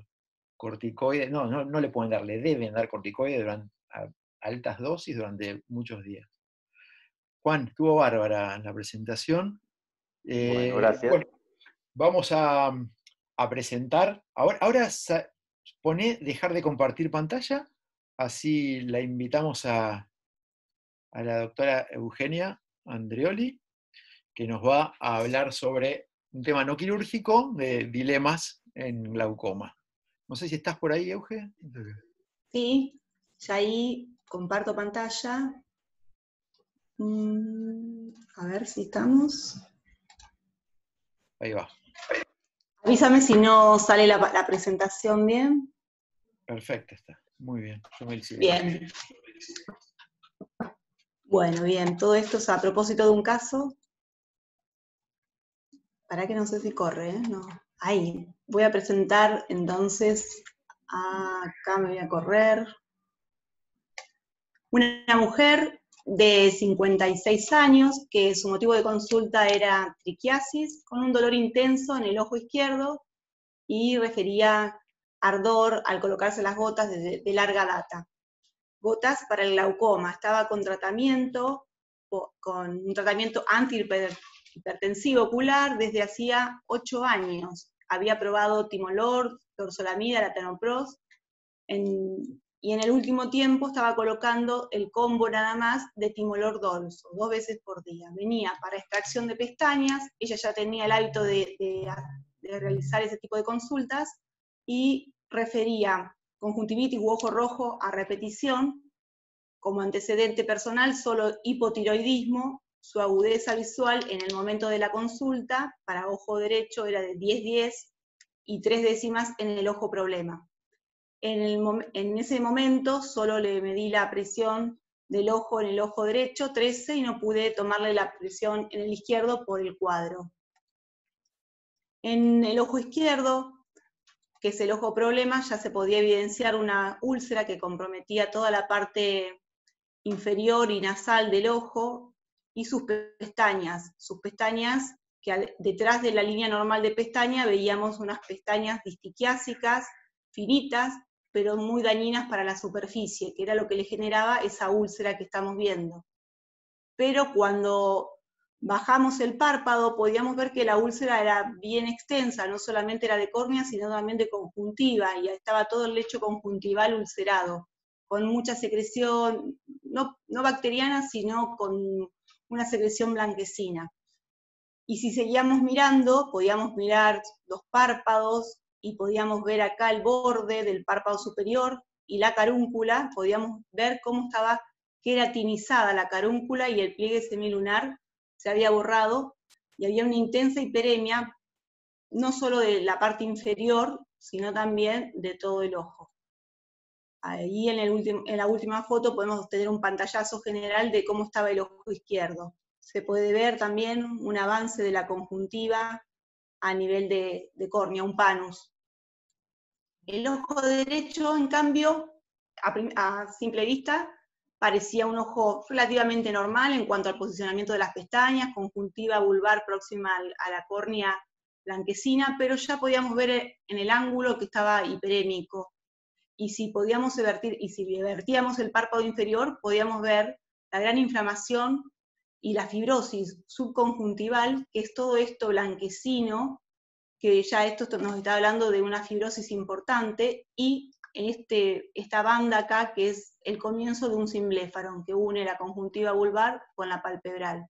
corticoide, no le pueden dar, le deben dar corticoide a altas dosis durante muchos días. Juan, estuvo bárbara la presentación. Bueno, gracias. Bueno, vamos a presentar. Ahora poné dejar de compartir pantalla, así la invitamos a la doctora Eugenia Andreoli, que nos va a hablar sobre un tema no quirúrgico de dilemas en glaucoma. No sé si estás por ahí, Euge. Sí, ya ahí comparto pantalla. A ver si estamos. Ahí va. Avísame si no sale la presentación bien. Perfecto, está. Muy bien. Bien. Bueno, bien. Todo esto es a propósito de un caso. Para que no sé si corre, ¿eh? No. Ahí. Voy a presentar entonces. Acá me voy a correr. Una mujer de 56 años, que su motivo de consulta era triquiasis, con un dolor intenso en el ojo izquierdo, y refería ardor al colocarse las gotas de larga data. Gotas para el glaucoma, estaba con un tratamiento antihipertensivo ocular desde hacía 8 años. Había probado timolol, torsolamida, latanoprost, y en el último tiempo estaba colocando el combo nada más de timolol dolso, 2 veces por día. Venía para extracción de pestañas, ella ya tenía el hábito de realizar ese tipo de consultas, y refería conjuntivitis u ojo rojo a repetición. Como antecedente personal, solo hipotiroidismo, su agudeza visual en el momento de la consulta, para ojo derecho era de 10/10 y 3 décimas en el ojo problema. En ese momento solo le medí la presión del ojo en el ojo derecho, 13, y no pude tomarle la presión en el izquierdo por el cuadro. En el ojo izquierdo, que es el ojo problema, ya se podía evidenciar una úlcera que comprometía toda la parte inferior y nasal del ojo, y sus pestañas que detrás de la línea normal de pestaña veíamos unas pestañas distiquiásicas, finitas, pero muy dañinas para la superficie, que era lo que le generaba esa úlcera que estamos viendo. Pero cuando bajamos el párpado podíamos ver que la úlcera era bien extensa, no solamente era de córnea, sino también de conjuntiva, y estaba todo el lecho conjuntival ulcerado, con mucha secreción, no bacteriana, sino con una secreción blanquecina. Y si seguíamos mirando, podíamos mirar los párpados, y podíamos ver acá el borde del párpado superior y la carúncula, podíamos ver cómo estaba queratinizada la carúncula, y el pliegue semilunar se había borrado, y había una intensa hiperemia, no solo de la parte inferior, sino también de todo el ojo. Ahí en la última foto podemos tener un pantallazo general de cómo estaba el ojo izquierdo. Se puede ver también un avance de la conjuntiva a nivel de córnea, un panus. El ojo derecho, en cambio, a simple vista, parecía un ojo relativamente normal en cuanto al posicionamiento de las pestañas, conjuntiva vulvar próxima a la córnea blanquecina, pero ya podíamos ver en el ángulo que estaba hiperémico. Y si vertíamos el párpado inferior, podíamos ver la gran inflamación y la fibrosis subconjuntival, que es todo esto blanquecino, que ya esto nos está hablando de una fibrosis importante, y esta banda acá, que es el comienzo de un cimbléfaro, que une la conjuntiva vulvar con la palpebral.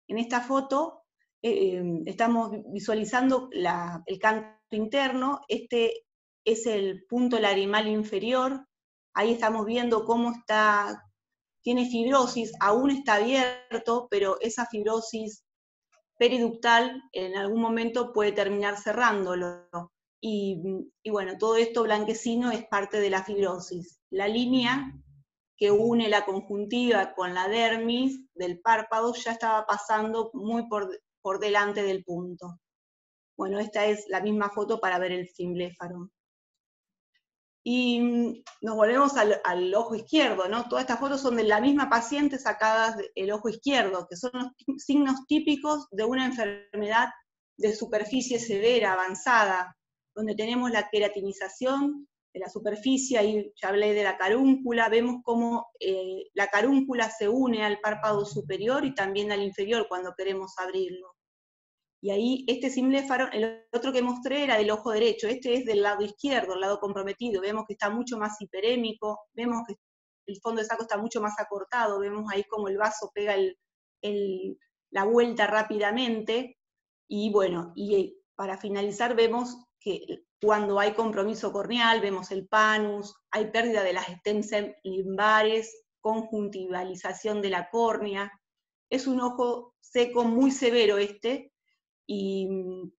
En esta foto estamos visualizando el canto interno. Este es el punto lagrimal inferior. Ahí estamos viendo cómo está tiene fibrosis, aún está abierto, pero esa fibrosis periductal en algún momento puede terminar cerrándolo. Y bueno, todo esto blanquecino es parte de la fibrosis. La línea que une la conjuntiva con la dermis del párpado ya estaba pasando muy por delante del punto. Bueno, esta es la misma foto para ver el cimbléfaro. Y nos volvemos al ojo izquierdo, ¿no? Todas estas fotos son de la misma paciente sacadas del ojo izquierdo, que son los signos típicos de una enfermedad de superficie severa, avanzada, donde tenemos la queratinización de la superficie, ahí ya hablé de la carúncula, vemos cómo la carúncula se une al párpado superior y también al inferior cuando queremos abrirlo. Y ahí este cimbléfaro, el otro que mostré era del ojo derecho, este es del lado izquierdo, el lado comprometido, vemos que está mucho más hiperémico, vemos que el fondo de saco está mucho más acortado, vemos ahí como el vaso pega la vuelta rápidamente, y bueno, y para finalizar vemos que cuando hay compromiso corneal, vemos el panus, hay pérdida de las stem cells limbares, conjuntivalización de la córnea, es un ojo seco muy severo este, y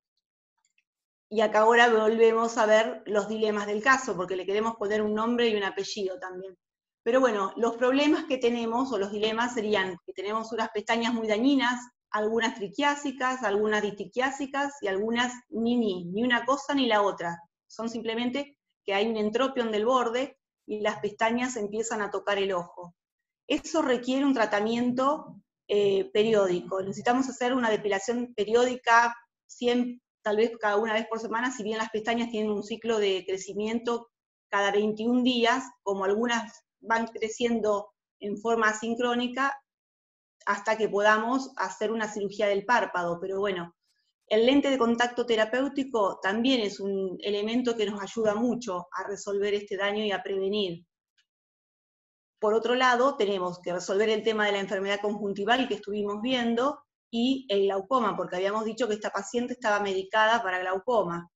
acá ahora volvemos a ver los dilemas del caso, porque le queremos poner un nombre y un apellido también. Pero bueno, los problemas que tenemos, o los dilemas, serían que tenemos unas pestañas muy dañinas, algunas triquiásicas, algunas distiquiásicas, y algunas ni una cosa ni la otra. Son simplemente que hay un entropión del borde, y las pestañas empiezan a tocar el ojo. Eso requiere un tratamiento periódico. Necesitamos hacer una depilación periódica, tal vez cada una vez por semana, si bien las pestañas tienen un ciclo de crecimiento cada 21 días, como algunas van creciendo en forma asincrónica, hasta que podamos hacer una cirugía del párpado. Pero bueno, el lente de contacto terapéutico también es un elemento que nos ayuda mucho a resolver este daño y a prevenir. Por otro lado, tenemos que resolver el tema de la enfermedad conjuntival que estuvimos viendo, y el glaucoma, porque habíamos dicho que esta paciente estaba medicada para glaucoma.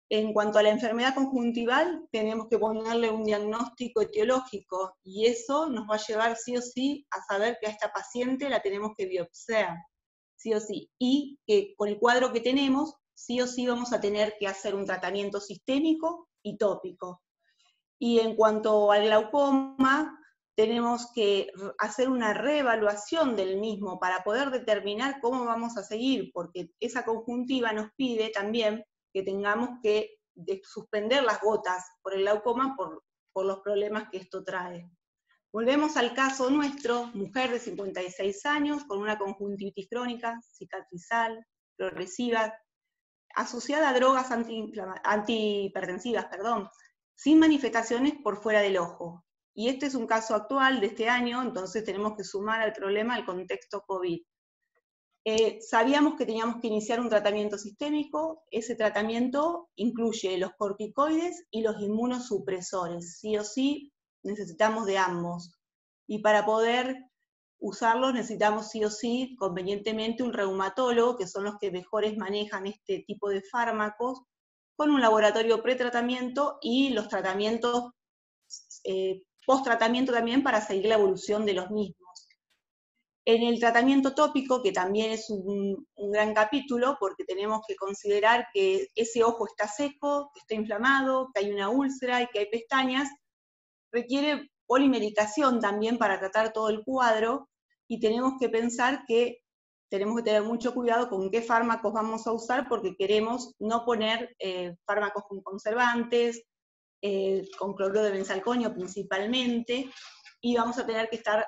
En cuanto a la enfermedad conjuntival, tenemos que ponerle un diagnóstico etiológico, y eso nos va a llevar sí o sí a saber que a esta paciente la tenemos que biopsiar, sí o sí, y que con el cuadro que tenemos, sí o sí vamos a tener que hacer un tratamiento sistémico y tópico. Y en cuanto al glaucoma, tenemos que hacer una reevaluación del mismo para poder determinar cómo vamos a seguir, porque esa conjuntiva nos pide también que tengamos que suspender las gotas por el glaucoma por los problemas que esto trae. Volvemos al caso nuestro, mujer de 56 años, con una conjuntivitis crónica, cicatrizal, progresiva, asociada a drogas antihipertensivas, sin manifestaciones por fuera del ojo. Y este es un caso actual de este año, entonces tenemos que sumar al problema el contexto COVID. Sabíamos que teníamos que iniciar un tratamiento sistémico, ese tratamiento incluye los corticoides y los inmunosupresores, sí o sí necesitamos de ambos. Y para poder usarlos necesitamos sí o sí, convenientemente, un reumatólogo, que son los que mejores manejan este tipo de fármacos, con un laboratorio pretratamiento y los tratamientos post-tratamiento también para seguir la evolución de los mismos. En el tratamiento tópico, que también es un gran capítulo, porque tenemos que considerar que ese ojo está seco, que está inflamado, que hay una úlcera y que hay pestañas, requiere polimedicación también para tratar todo el cuadro, y tenemos que pensar que tenemos que tener mucho cuidado con qué fármacos vamos a usar, porque queremos no poner fármacos con conservantes, con cloruro de benzalconio principalmente, y vamos a tener que estar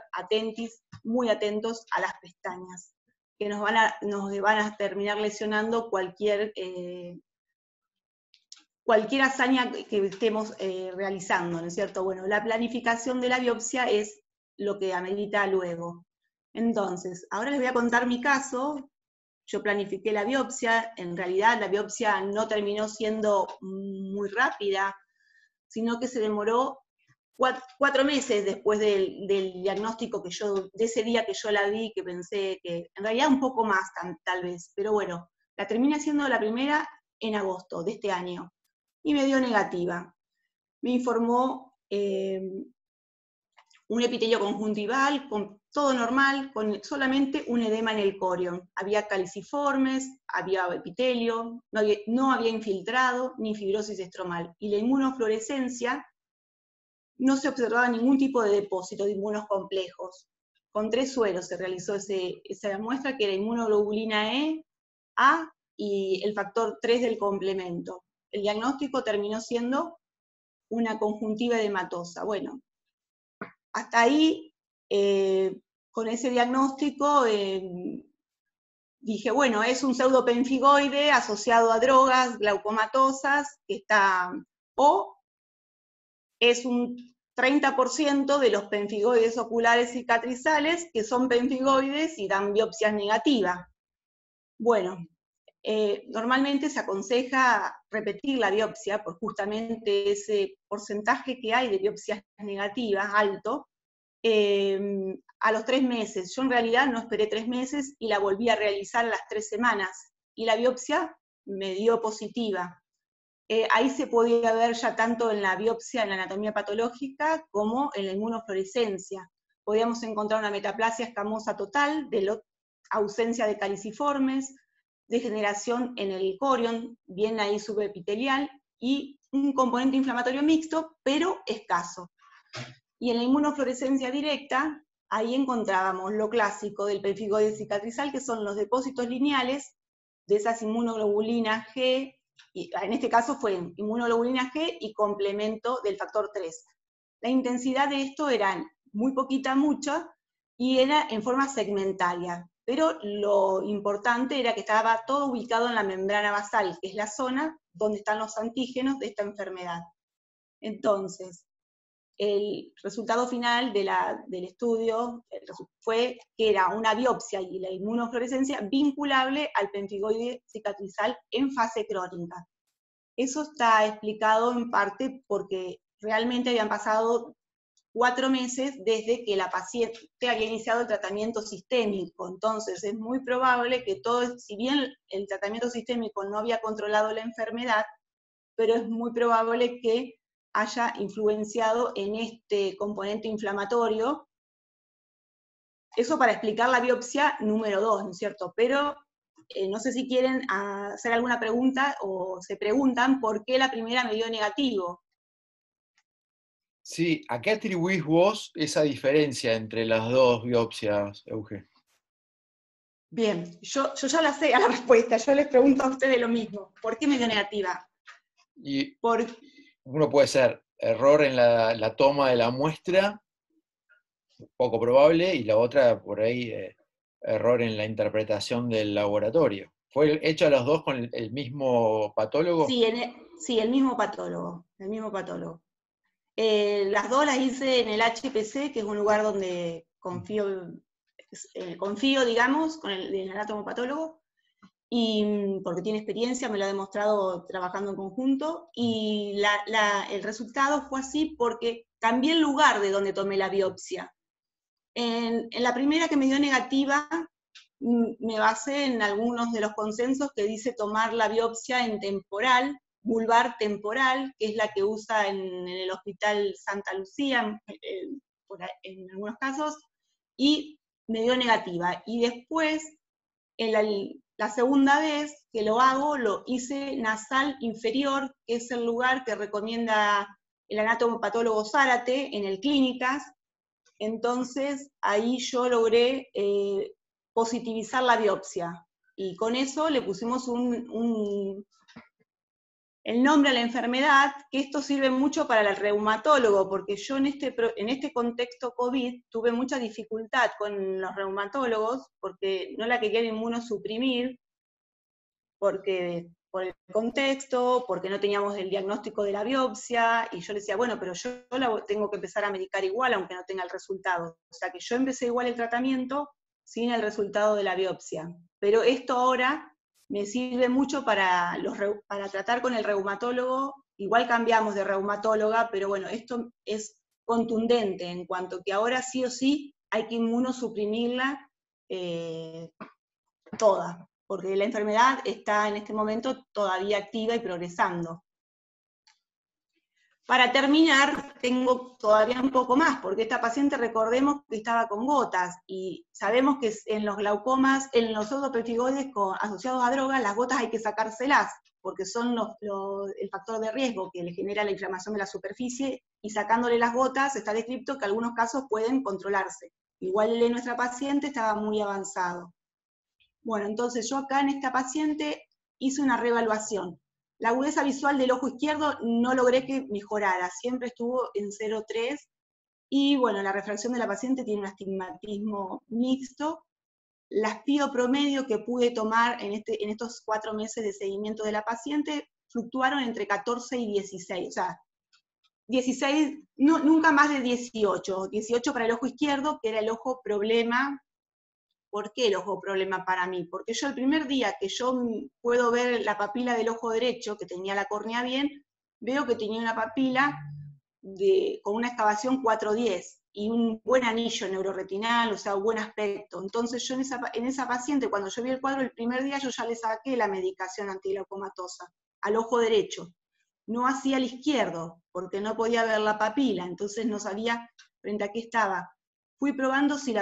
muy atentos a las pestañas, que nos van a terminar lesionando cualquier hazaña que estemos realizando, ¿no es cierto? Bueno, la planificación de la biopsia es lo que amerita luego. Entonces, ahora les voy a contar mi caso. Yo planifiqué la biopsia, en realidad la biopsia no terminó siendo muy rápida, sino que se demoró 4 meses después del diagnóstico de ese día que yo la vi, que pensé que, en realidad un poco más tal vez, pero bueno, la terminé haciendo la primera en agosto de este año, y me dio negativa. Me informó un epitelio conjuntival, con todo normal, con solamente un edema en el corion. Había caliciformes, había epitelio, no había infiltrado, ni fibrosis estromal. Y la inmunofluorescencia, no se observaba ningún tipo de depósito de inmunos complejos. Con 3 sueros se realizó esa muestra, que era inmunoglobulina E, A y el factor 3 del complemento. El diagnóstico terminó siendo una conjuntiva edematosa. Bueno, hasta ahí, con ese diagnóstico, dije, bueno, es un pseudopenfigoide asociado a drogas glaucomatosas, o es un 30% de los penfigoides oculares cicatrizales que son penfigoides y dan biopsias negativas. Bueno, normalmente se aconseja repetir la biopsia por justamente ese porcentaje que hay de biopsias negativas alto, a los 3 meses. Yo en realidad no esperé 3 meses y la volví a realizar a las 3 semanas, y la biopsia me dio positiva. Ahí se podía ver ya tanto en la biopsia, en la anatomía patológica, como en la inmunofluorescencia. Podíamos encontrar una metaplasia escamosa total, ausencia de caliciformes, degeneración en el corion, bien ahí subepitelial, y un componente inflamatorio mixto, pero escaso. Y en la inmunofluorescencia directa, ahí encontrábamos lo clásico del penfigoide cicatrizal, que son los depósitos lineales de esas inmunoglobulinas G, y en este caso fue inmunoglobulina G y complemento del factor 3. La intensidad de esto era muy poquita, mucha, y era en forma segmentaria, pero lo importante era que estaba todo ubicado en la membrana basal, que es la zona donde están los antígenos de esta enfermedad. Entonces, el resultado final del estudio fue que era una biopsia y la inmunofluorescencia vinculable al penfigoide cicatrizal en fase crónica. Eso está explicado en parte porque realmente habían pasado 4 meses desde que la paciente había iniciado el tratamiento sistémico. Entonces es muy probable que si bien el tratamiento sistémico no había controlado la enfermedad, pero es muy probable que haya influenciado en este componente inflamatorio. Eso para explicar la biopsia número 2, ¿no es cierto? Pero no sé si quieren hacer alguna pregunta o se preguntan por qué la primera me dio negativo. Sí, ¿a qué atribuís vos esa diferencia entre las dos biopsias, Euge? Bien, yo ya la sé a la respuesta, yo les pregunto a ustedes lo mismo. ¿Por qué me dio negativa? Y uno puede ser error en la toma de la muestra, poco probable, y la otra, por ahí, error en la interpretación del laboratorio. ¿Fue hecho a los dos con el mismo patólogo? Sí, sí, el mismo patólogo, el mismo patólogo. Las dos las hice en el HPC, que es un lugar donde confío, digamos, con el anatomopatólogo, y porque tiene experiencia, me lo ha demostrado trabajando en conjunto, y el resultado fue así porque cambié el lugar de donde tomé la biopsia. En la primera, que me dio negativa, me basé en algunos de los consensos que dice tomar la biopsia en temporal, vulvar temporal, que es la que usa en el Hospital Santa Lucía, en algunos casos, y me dio negativa. Y después, en la segunda vez que lo hago, lo hice nasal inferior, que es el lugar que recomienda el anatomopatólogo Zárate en el Clínicas. Entonces, ahí yo logré positivizar la biopsia. Y con eso le pusimos el nombre a la enfermedad, que esto sirve mucho para el reumatólogo, porque yo en este contexto COVID tuve mucha dificultad con los reumatólogos, porque no la querían inmunosuprimir, por el contexto, porque no teníamos el diagnóstico de la biopsia, y yo le decía, bueno, pero yo la tengo que empezar a medicar igual, aunque no tenga el resultado. O sea que yo empecé igual el tratamiento sin el resultado de la biopsia. Pero esto ahora me sirve mucho para tratar con el reumatólogo. Igual cambiamos de reumatóloga, pero bueno, esto es contundente en cuanto que ahora sí o sí hay que inmunosuprimirla toda, porque la enfermedad está en este momento todavía activa y progresando. Para terminar, tengo todavía un poco más, porque esta paciente, recordemos que estaba con gotas, y sabemos que en los glaucomas, en los pseudopefigoides asociados a drogas, las gotas hay que sacárselas, porque son el factor de riesgo que le genera la inflamación de la superficie, y sacándole las gotas está descrito que algunos casos pueden controlarse. Igual el de nuestra paciente estaba muy avanzado. Bueno, entonces yo acá en esta paciente hice una reevaluación. La agudeza visual del ojo izquierdo no logré que mejorara, siempre estuvo en 0,3, y bueno, la refracción de la paciente tiene un astigmatismo mixto. Las PIO promedio que pude tomar en estos 4 meses de seguimiento de la paciente fluctuaron entre 14 y 16, o sea, 16, nunca más de 18, 18 para el ojo izquierdo, que era el ojo problema. ¿Por qué el ojo problema para mí? Porque yo el primer día que yo puedo ver la papila del ojo derecho, que tenía la córnea bien, veo que tenía una papila con una excavación 410 y un buen anillo neuroretinal, o sea, un buen aspecto. Entonces yo en esa paciente, cuando yo vi el cuadro el primer día, yo ya le saqué la medicación antiglaucomatosa al ojo derecho. No hacía al izquierdo, porque no podía ver la papila, entonces no sabía frente a qué estaba. Fui probando si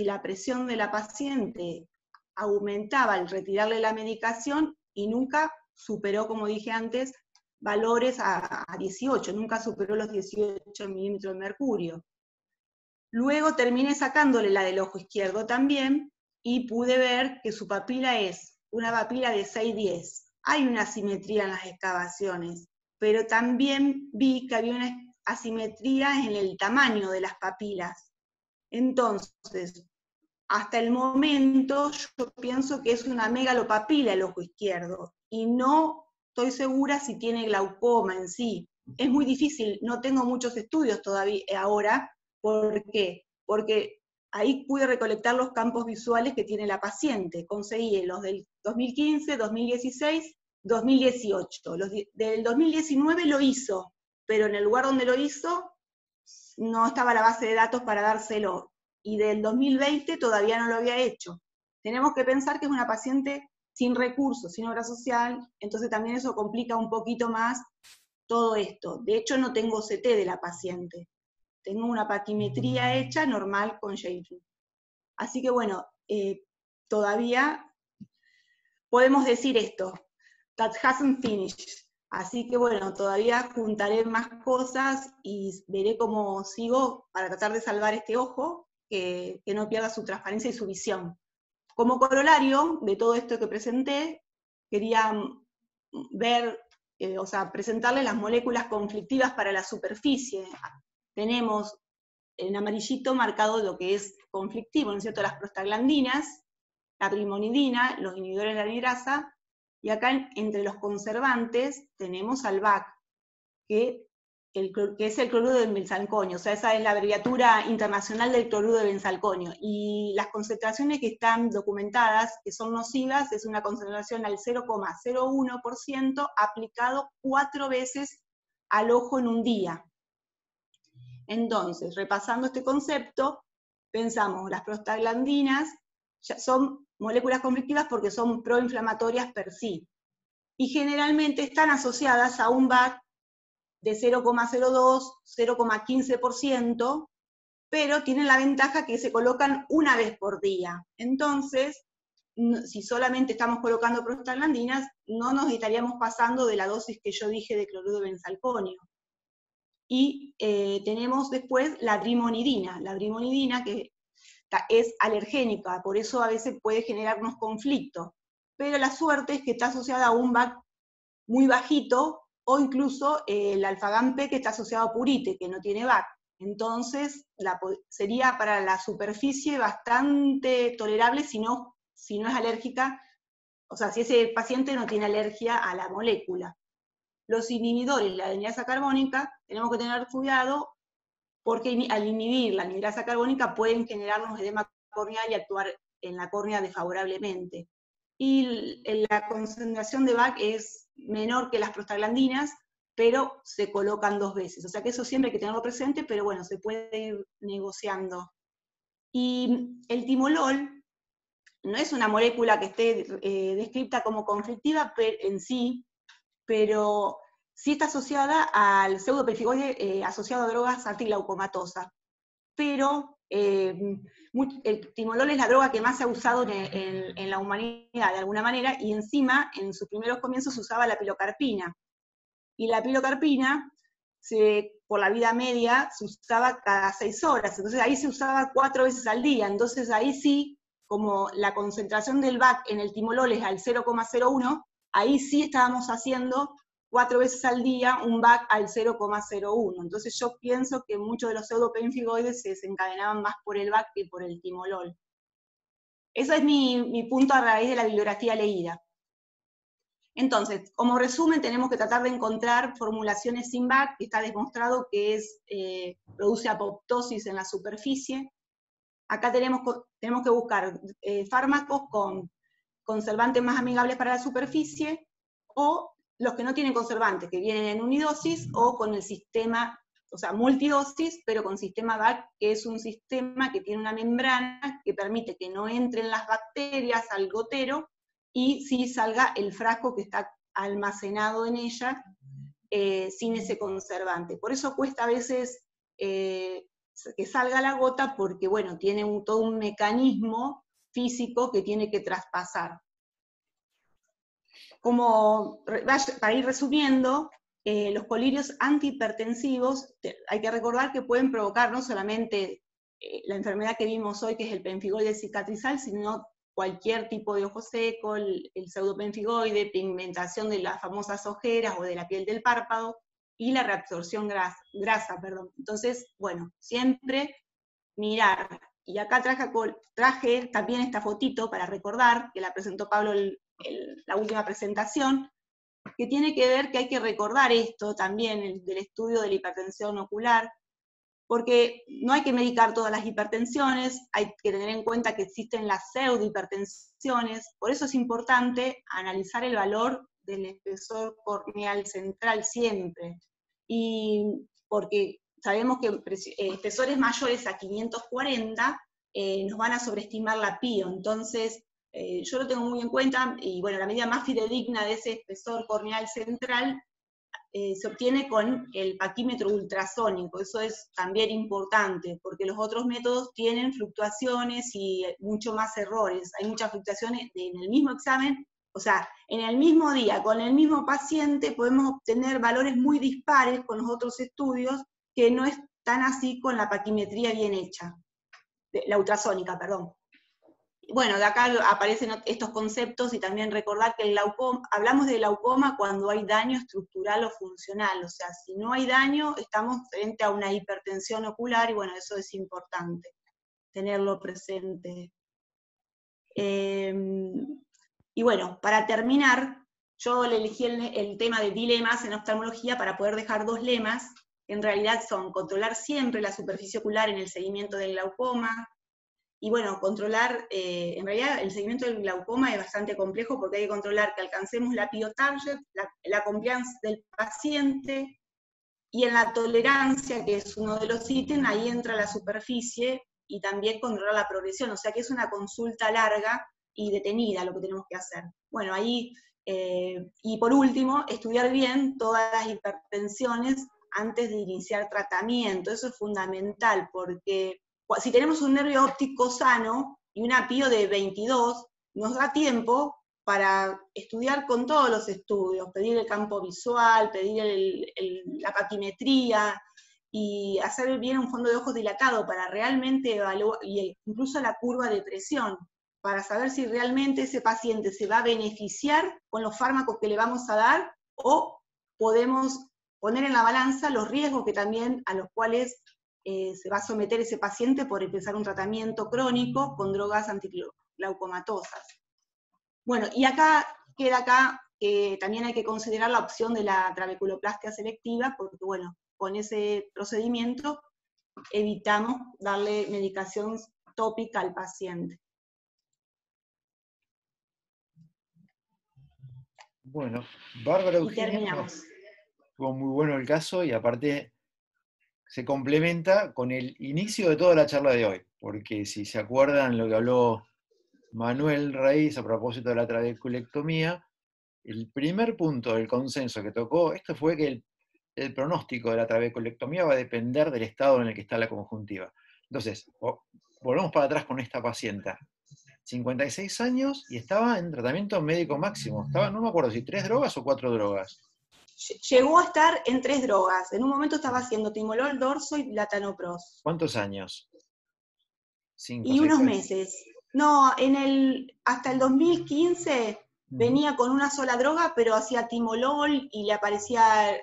la presión de la paciente aumentaba al retirarle la medicación, y nunca superó, como dije antes, valores a 18, nunca superó los 18 milímetros de mercurio. Luego terminé sacándole la del ojo izquierdo también, y pude ver que su papila es una papila de 6,10. Hay una asimetría en las excavaciones, pero también vi que había una asimetría en el tamaño de las papilas. Entonces, hasta el momento yo pienso que es una megalopapila el ojo izquierdo, y no estoy segura si tiene glaucoma en sí. Es muy difícil, no tengo muchos estudios todavía ahora. ¿Por qué? Porque ahí pude recolectar los campos visuales que tiene la paciente. Conseguí los del 2015, 2016, 2018. Del 2019 lo hizo, pero en el lugar donde lo hizo no estaba la base de datos para dárselo, y del 2020 todavía no lo había hecho. Tenemos que pensar que es una paciente sin recursos, sin obra social, entonces también eso complica un poquito más todo esto. De hecho, no tengo CT de la paciente, tengo una paquimetría hecha normal con J-Flu. Así que bueno, todavía podemos decir esto, that hasn't finished. Así que bueno, todavía juntaré más cosas y veré cómo sigo para tratar de salvar este ojo, que no pierda su transparencia y su visión. Como corolario de todo esto que presenté, quería ver, presentarles las moléculas conflictivas para la superficie. Tenemos en amarillito marcado lo que es conflictivo, ¿no es cierto? Las prostaglandinas, la brimonidina, los inhibidores de la amigrasa, y acá entre los conservantes tenemos al BAC, que es el cloruro de benzalconio, o sea, esa es la abreviatura internacional del cloruro de benzalconio, y las concentraciones que están documentadas, que son nocivas, es una concentración al 0,01% aplicado 4 veces al ojo en un día. Entonces, repasando este concepto, pensamos, las prostaglandinas son moléculas conflictivas porque son proinflamatorias per sí, y generalmente están asociadas a un BAC de 0,02, 0,15%, pero tienen la ventaja que se colocan una vez por día. Entonces, si solamente estamos colocando prostaglandinas, no nos estaríamos pasando de la dosis que yo dije de cloruro de benzalconio. Y tenemos después la brimonidina. La brimonidina, que es alergénica, por eso a veces puede generarnos conflictos, pero la suerte es que está asociada a un BAC muy bajito, o incluso el alfagampe, que está asociado a purite, que no tiene BAC. Entonces, sería para la superficie bastante tolerable si no es alérgica, o sea, si ese paciente no tiene alergia a la molécula. Los inhibidores de la anhidrasa carbónica, tenemos que tener cuidado, porque al inhibir la anhidrasa carbónica pueden generarnos edema corneal y actuar en la córnea desfavorablemente. Y la concentración de BAC es menor que las prostaglandinas, pero se colocan 2 veces. O sea que eso siempre hay que tenerlo presente, pero bueno, se puede ir negociando. Y el timolol no es una molécula que esté descrita como conflictiva en sí, pero sí está asociada al pseudopenfigoide asociado a drogas antiglaucomatosas, pero el timolol es la droga que más se ha usado en la humanidad de alguna manera, y encima en sus primeros comienzos se usaba la pilocarpina. Y la pilocarpina, por la vida media, se usaba cada 6 horas, entonces ahí se usaba 4 veces al día, entonces ahí sí, como la concentración del VAC en el timolol es al 0,01, ahí sí estábamos haciendo 4 veces al día un VAC al 0,01. Entonces yo pienso que muchos de los pseudopenfigoides se desencadenaban más por el VAC que por el timolol. Ese es mi punto a raíz de la bibliografía leída. Entonces, como resumen, tenemos que tratar de encontrar formulaciones sin VAC, que está demostrado que produce apoptosis en la superficie. Acá tenemos que buscar fármacos con conservantes más amigables para la superficie, o los que no tienen conservantes, que vienen en unidosis, o con el sistema, o sea, multidosis, pero con sistema VAC, que es un sistema que tiene una membrana que permite que no entren las bacterias al gotero, y sí salga el frasco que está almacenado en ella, sin ese conservante. Por eso cuesta a veces que salga la gota, porque bueno, tiene todo un mecanismo físico que tiene que traspasar. Para ir resumiendo, los colirios antihipertensivos, hay que recordar que pueden provocar no solamente la enfermedad que vimos hoy, que es el penfigoide cicatrizal, sino cualquier tipo de ojo seco, el pseudopenfigoide, pigmentación de las famosas ojeras o de la piel del párpado, y la reabsorción grasa. Entonces, bueno, siempre mirar. Y acá traje también esta fotito para recordar, que la presentó Pablo la última presentación, que tiene que ver que hay que recordar esto también del estudio de la hipertensión ocular, porque no hay que medicar todas las hipertensiones, hay que tener en cuenta que existen las pseudohipertensiones, por eso es importante analizar el valor del espesor corneal central siempre, y porque sabemos que espesores mayores a 540 nos van a sobreestimar la PIO, entonces yo lo tengo muy en cuenta, y bueno, la medida más fidedigna de ese espesor corneal central se obtiene con el paquímetro ultrasónico. Eso es también importante, porque los otros métodos tienen fluctuaciones y mucho más errores. Hay muchas fluctuaciones en el mismo examen, o sea, en el mismo día, con el mismo paciente, podemos obtener valores muy dispares con los otros estudios, que no es tan así con la paquimetría bien hecha, la ultrasónica, perdón. Bueno, de acá aparecen estos conceptos, y también recordar que el glaucoma, hablamos de glaucoma cuando hay daño estructural o funcional, o sea, si no hay daño, estamos frente a una hipertensión ocular, y bueno, eso es importante, tenerlo presente. Y bueno, para terminar, yo le elegí el tema de dilemas en oftalmología para poder dejar 2 lemas, que en realidad son controlar siempre la superficie ocular en el seguimiento del glaucoma. Y bueno, controlar, en realidad el seguimiento del glaucoma es bastante complejo, porque hay que controlar que alcancemos la PIO target, la compliance del paciente, y en la tolerancia, que es uno de los ítems, ahí entra la superficie, y también controlar la progresión, o sea que es una consulta larga y detenida lo que tenemos que hacer. Bueno, ahí, y por último, estudiar bien todas las hipertensiones antes de iniciar tratamiento. Eso es fundamental, porque si tenemos un nervio óptico sano y una PIO de 22, nos da tiempo para estudiar con todos los estudios, pedir el campo visual, pedir la paquimetría, y hacer bien un fondo de ojos dilatado para realmente evaluar, y incluso la curva de presión, para saber si realmente ese paciente se va a beneficiar con los fármacos que le vamos a dar, o podemos poner en la balanza los riesgos a los cuales se va a someter ese paciente por empezar un tratamiento crónico con drogas antiglaucomatosas. Bueno, y queda que también hay que considerar la opción de la trabeculoplastia selectiva, porque bueno, con ese procedimiento evitamos darle medicación tópica al paciente. Bueno, bárbaro, Y Eugenia. terminamos. Estuvo muy bueno el caso, y aparte se complementa con el inicio de toda la charla de hoy, porque si se acuerdan lo que habló Manuel Raíz a propósito de la trabeculectomía, el primer punto del consenso que tocó esto fue que el pronóstico de la trabeculectomía va a depender del estado en el que está la conjuntiva. Entonces, volvemos para atrás con esta paciente. 56 años y estaba en tratamiento médico máximo. Estaba, no me acuerdo si 3 drogas o 4 drogas. Llegó a estar en 3 drogas. En un momento estaba haciendo timolol, dorso y latanoprost. ¿Cuántos años? 5, y 6 unos años. meses. No, hasta el 2015 venía con una sola droga, pero hacía timolol y le aparecía,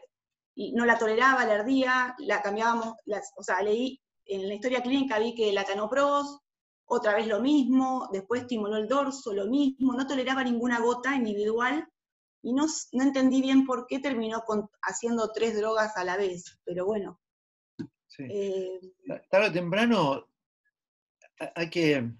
y no la toleraba, le ardía, la cambiábamos, o sea, leí, en la historia clínica vi que latanoprost, otra vez lo mismo, después timolol dorso, lo mismo, no toleraba ninguna gota individual, y no entendí bien por qué terminó haciendo 3 drogas a la vez, pero bueno. Sí. Tarde o temprano hay que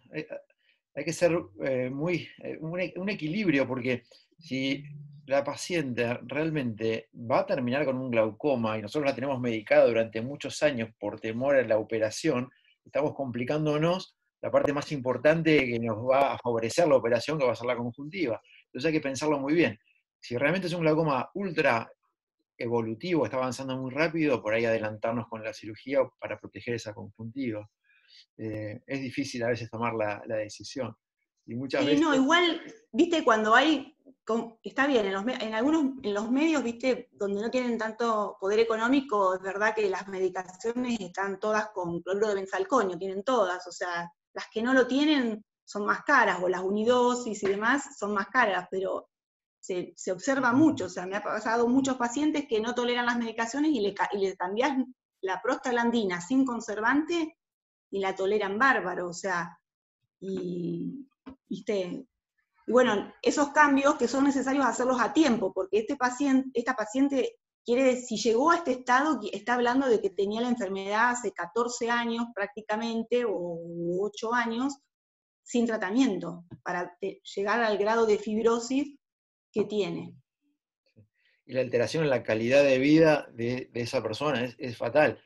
ser un equilibrio, porque si la paciente realmente va a terminar con un glaucoma y nosotros la tenemos medicada durante muchos años por temor a la operación, estamos complicándonos la parte más importante que nos va a favorecer la operación, que va a ser la conjuntiva. Entonces hay que pensarlo muy bien. Si realmente es un glaucoma ultra evolutivo, está avanzando muy rápido, por ahí adelantarnos con la cirugía para proteger esa conjuntiva. Es difícil a veces tomar la decisión. Y muchas sí, veces... no, igual, viste, cuando hay, está bien, en los medios, viste, donde no tienen tanto poder económico, es verdad que las medicaciones están todas con cloruro de benzalconio, tienen todas, o sea, las que no lo tienen son más caras, o las unidosis y demás son más caras, pero se observa mucho, o sea, me ha pasado muchos pacientes que no toleran las medicaciones y le cambias la prostaglandina sin conservante y la toleran bárbaro, o sea, y bueno, esos cambios que son necesarios hacerlos a tiempo, porque esta paciente si llegó a este estado, está hablando de que tenía la enfermedad hace 14 años prácticamente, o 8 años, sin tratamiento, para llegar al grado de fibrosis que tiene. Y la alteración en la calidad de vida de esa persona es fatal.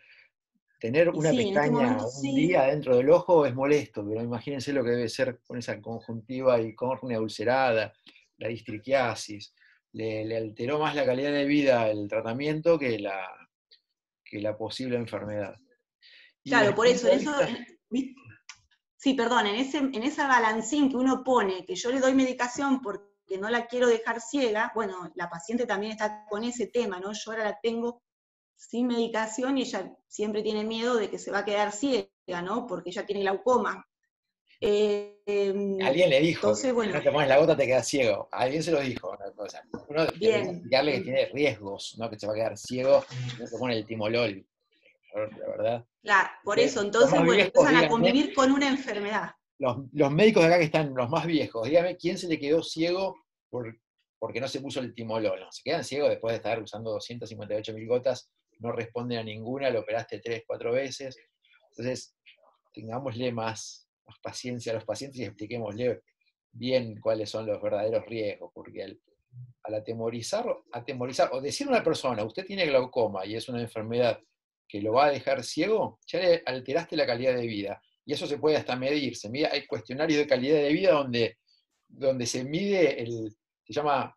Tener una pestaña un día dentro del ojo es molesto, pero imagínense lo que debe ser con esa conjuntiva y córnea ulcerada, la distriquiasis. Le alteró más la calidad de vida el tratamiento que la posible enfermedad. Claro, por eso, sí, perdón, en esa balancín que uno pone, que yo le doy medicación porque no la quiero dejar ciega, bueno, la paciente también está con ese tema, ¿no? Yo ahora la tengo sin medicación y ella siempre tiene miedo de que se va a quedar ciega, ¿no? Porque ella tiene glaucoma. Alguien le dijo, entonces, bueno, si no te pones la gota te quedas ciego. Alguien se lo dijo. Uno debe explicarle que tiene riesgos, no que se va a quedar ciego, no se pone el timolol, la verdad. Claro, por eso, entonces, bueno, viejos, empiezan a convivir con una enfermedad. Los médicos de acá que están los más viejos, dígame, ¿quién se le quedó ciego porque no se puso el timolol? No, se quedan ciegos después de estar usando 258.000 gotas, no responden a ninguna, lo operaste 3, 4 veces. Entonces, tengámosle más paciencia a los pacientes y expliquémosle bien cuáles son los verdaderos riesgos, porque al atemorizar o decirle a una persona, usted tiene glaucoma y es una enfermedad que lo va a dejar ciego, ya le alteraste la calidad de vida. Y eso se puede hasta medir. Hay cuestionarios de calidad de vida donde se mide se llama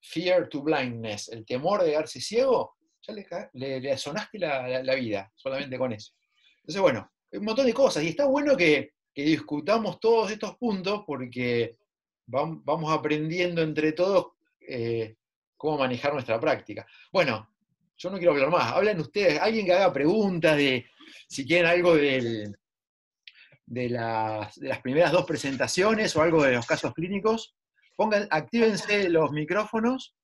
fear to blindness, el temor de quedarse ciego, ya le sonaste la vida, solamente con eso. Entonces, bueno, un montón de cosas, y está bueno que discutamos todos estos puntos, porque vamos aprendiendo entre todos cómo manejar nuestra práctica. Bueno, yo no quiero hablar más, hablen ustedes, alguien que haga preguntas si quieren algo de las primeras 2 presentaciones o algo de los casos clínicos, actívense los micrófonos,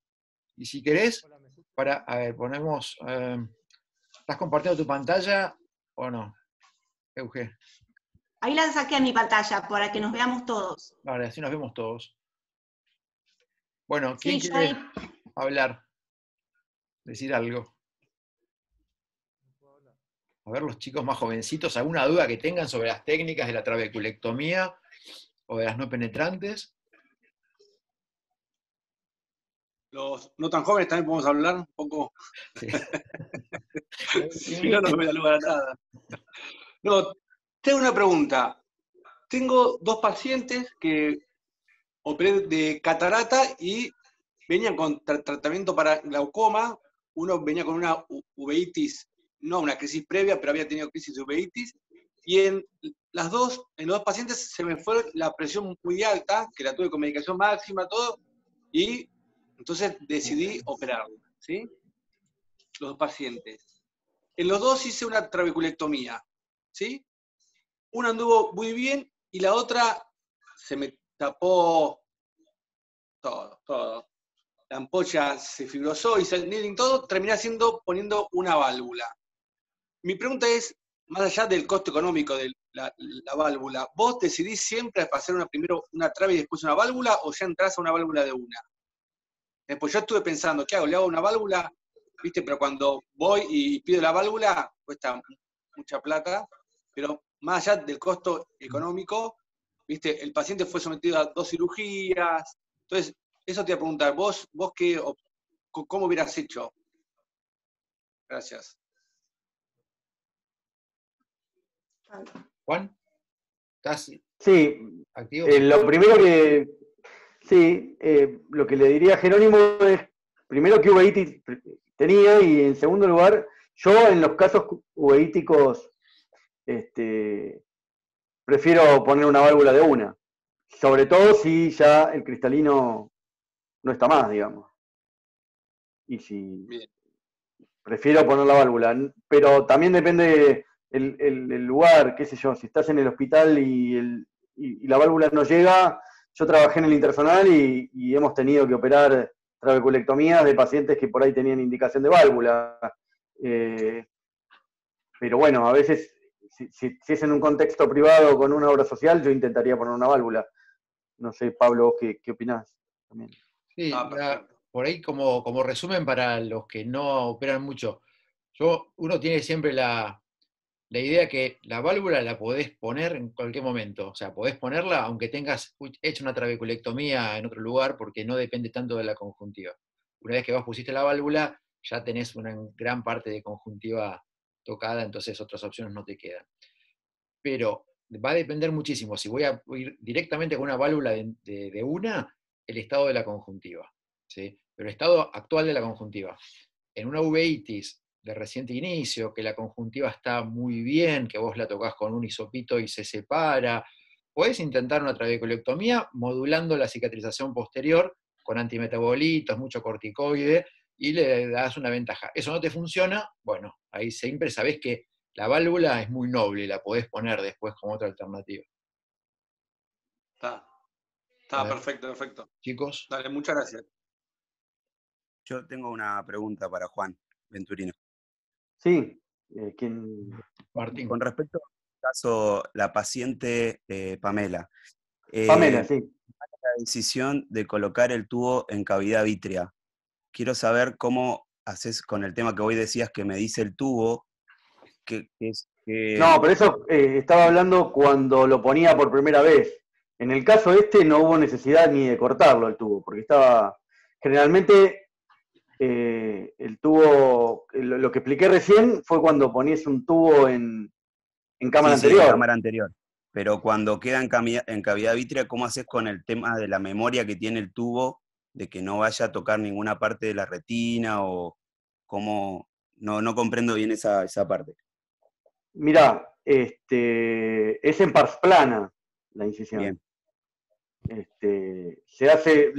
y si querés, ponemos, ¿estás compartiendo tu pantalla o no, Euge? Ahí la saqué a mi pantalla para que nos veamos todos. Vale, así nos vemos todos. Bueno, ¿quién quiere hablar? Decir algo. A ver, los chicos más jovencitos, ¿alguna duda que tengan sobre las técnicas de la trabeculectomía o de las no penetrantes? Los no tan jóvenes también podemos hablar un poco. Sí. Si no, no me da lugar a nada. No, tengo una pregunta. Tengo 2 pacientes que operé de catarata y venían con tratamiento para glaucoma, uno venía con una uveitis, no una crisis previa, pero había tenido crisis de uveitis, y en los dos pacientes se me fue la presión muy alta, que la tuve con medicación máxima, todo, y entonces decidí operarla, ¿sí? Los dos pacientes. En los dos hice una trabeculectomía, ¿sí? Una anduvo muy bien y la otra se me tapó todo. La ampolla se fibrosó, hice el needling, todo, terminé poniendo una válvula. Mi pregunta es, más allá del costo económico de la válvula, ¿vos decidís siempre hacer primero una trave y después una válvula, o ya entrás a una válvula de una? Después yo estuve pensando, ¿qué hago? ¿Le hago una válvula? ¿Viste? Pero cuando voy y pido la válvula, cuesta mucha plata, pero más allá del costo económico, ¿viste? El paciente fue sometido a 2 cirugías. Entonces, eso te iba a preguntar, ¿vos cómo hubieras hecho? Gracias. Juan, ¿estás Sí, activo? lo primero que, sí, lo que le diría a Jerónimo es, primero, qué uveitis tenía, y en segundo lugar, yo en los casos uveíticos prefiero poner una válvula de una, sobre todo si ya el cristalino no está más, digamos. Y si Bien. prefiero poner la válvula, pero también depende el lugar, qué sé yo, si estás en el hospital y la válvula no llega. Yo trabajé en el Intersonal y hemos tenido que operar trabeculectomías de pacientes que por ahí tenían indicación de válvula. Pero bueno, a veces, si es en un contexto privado con una obra social, yo intentaría poner una válvula. No sé, Pablo, ¿qué opinás? También. Sí, Perfecto. por ahí como resumen para los que no operan mucho, uno tiene siempre la idea que la válvula la podés poner en cualquier momento, o sea, podés ponerla aunque tengas hecho una trabeculectomía en otro lugar, porque no depende tanto de la conjuntiva. Una vez que vos pusiste la válvula, ya tenés una gran parte de conjuntiva tocada, entonces otras opciones no te quedan. Pero va a depender muchísimo, si voy a ir directamente con una válvula de una, el estado de la conjuntiva, ¿sí? Pero el estado actual de la conjuntiva. En una uveitis de reciente inicio, que la conjuntiva está muy bien, que vos la tocas con un hisopito y se separa, podés intentar una trabeculectomía modulando la cicatrización posterior con antimetabolitos, mucho corticoide, y le das una ventaja. Eso no te funciona, bueno, ahí siempre sabés que la válvula es muy noble, la podés poner después como otra alternativa. Está perfecto. Chicos. Dale, muchas gracias. Yo tengo una pregunta para Juan Venturino. Sí, ¿quién? Martín. Con respecto al caso, la paciente Pamela. Pamela, sí. La decisión de colocar el tubo en cavidad vítrea. Quiero saber cómo haces con el tema que hoy decías que me dice el tubo. No, pero eso estaba hablando cuando lo ponía por primera vez. En el caso no hubo necesidad ni de cortarlo el tubo, porque estaba, generalmente el tubo, lo que expliqué recién fue cuando ponías un tubo en cámara anterior. Sí, en cámara anterior. Pero cuando queda en cavidad vítrea, ¿cómo haces con el tema de la memoria que tiene el tubo, de que no vaya a tocar ninguna parte de la retina, o cómo? No comprendo bien esa parte. Mirá, es en pars plana la incisión. Bien. Se hace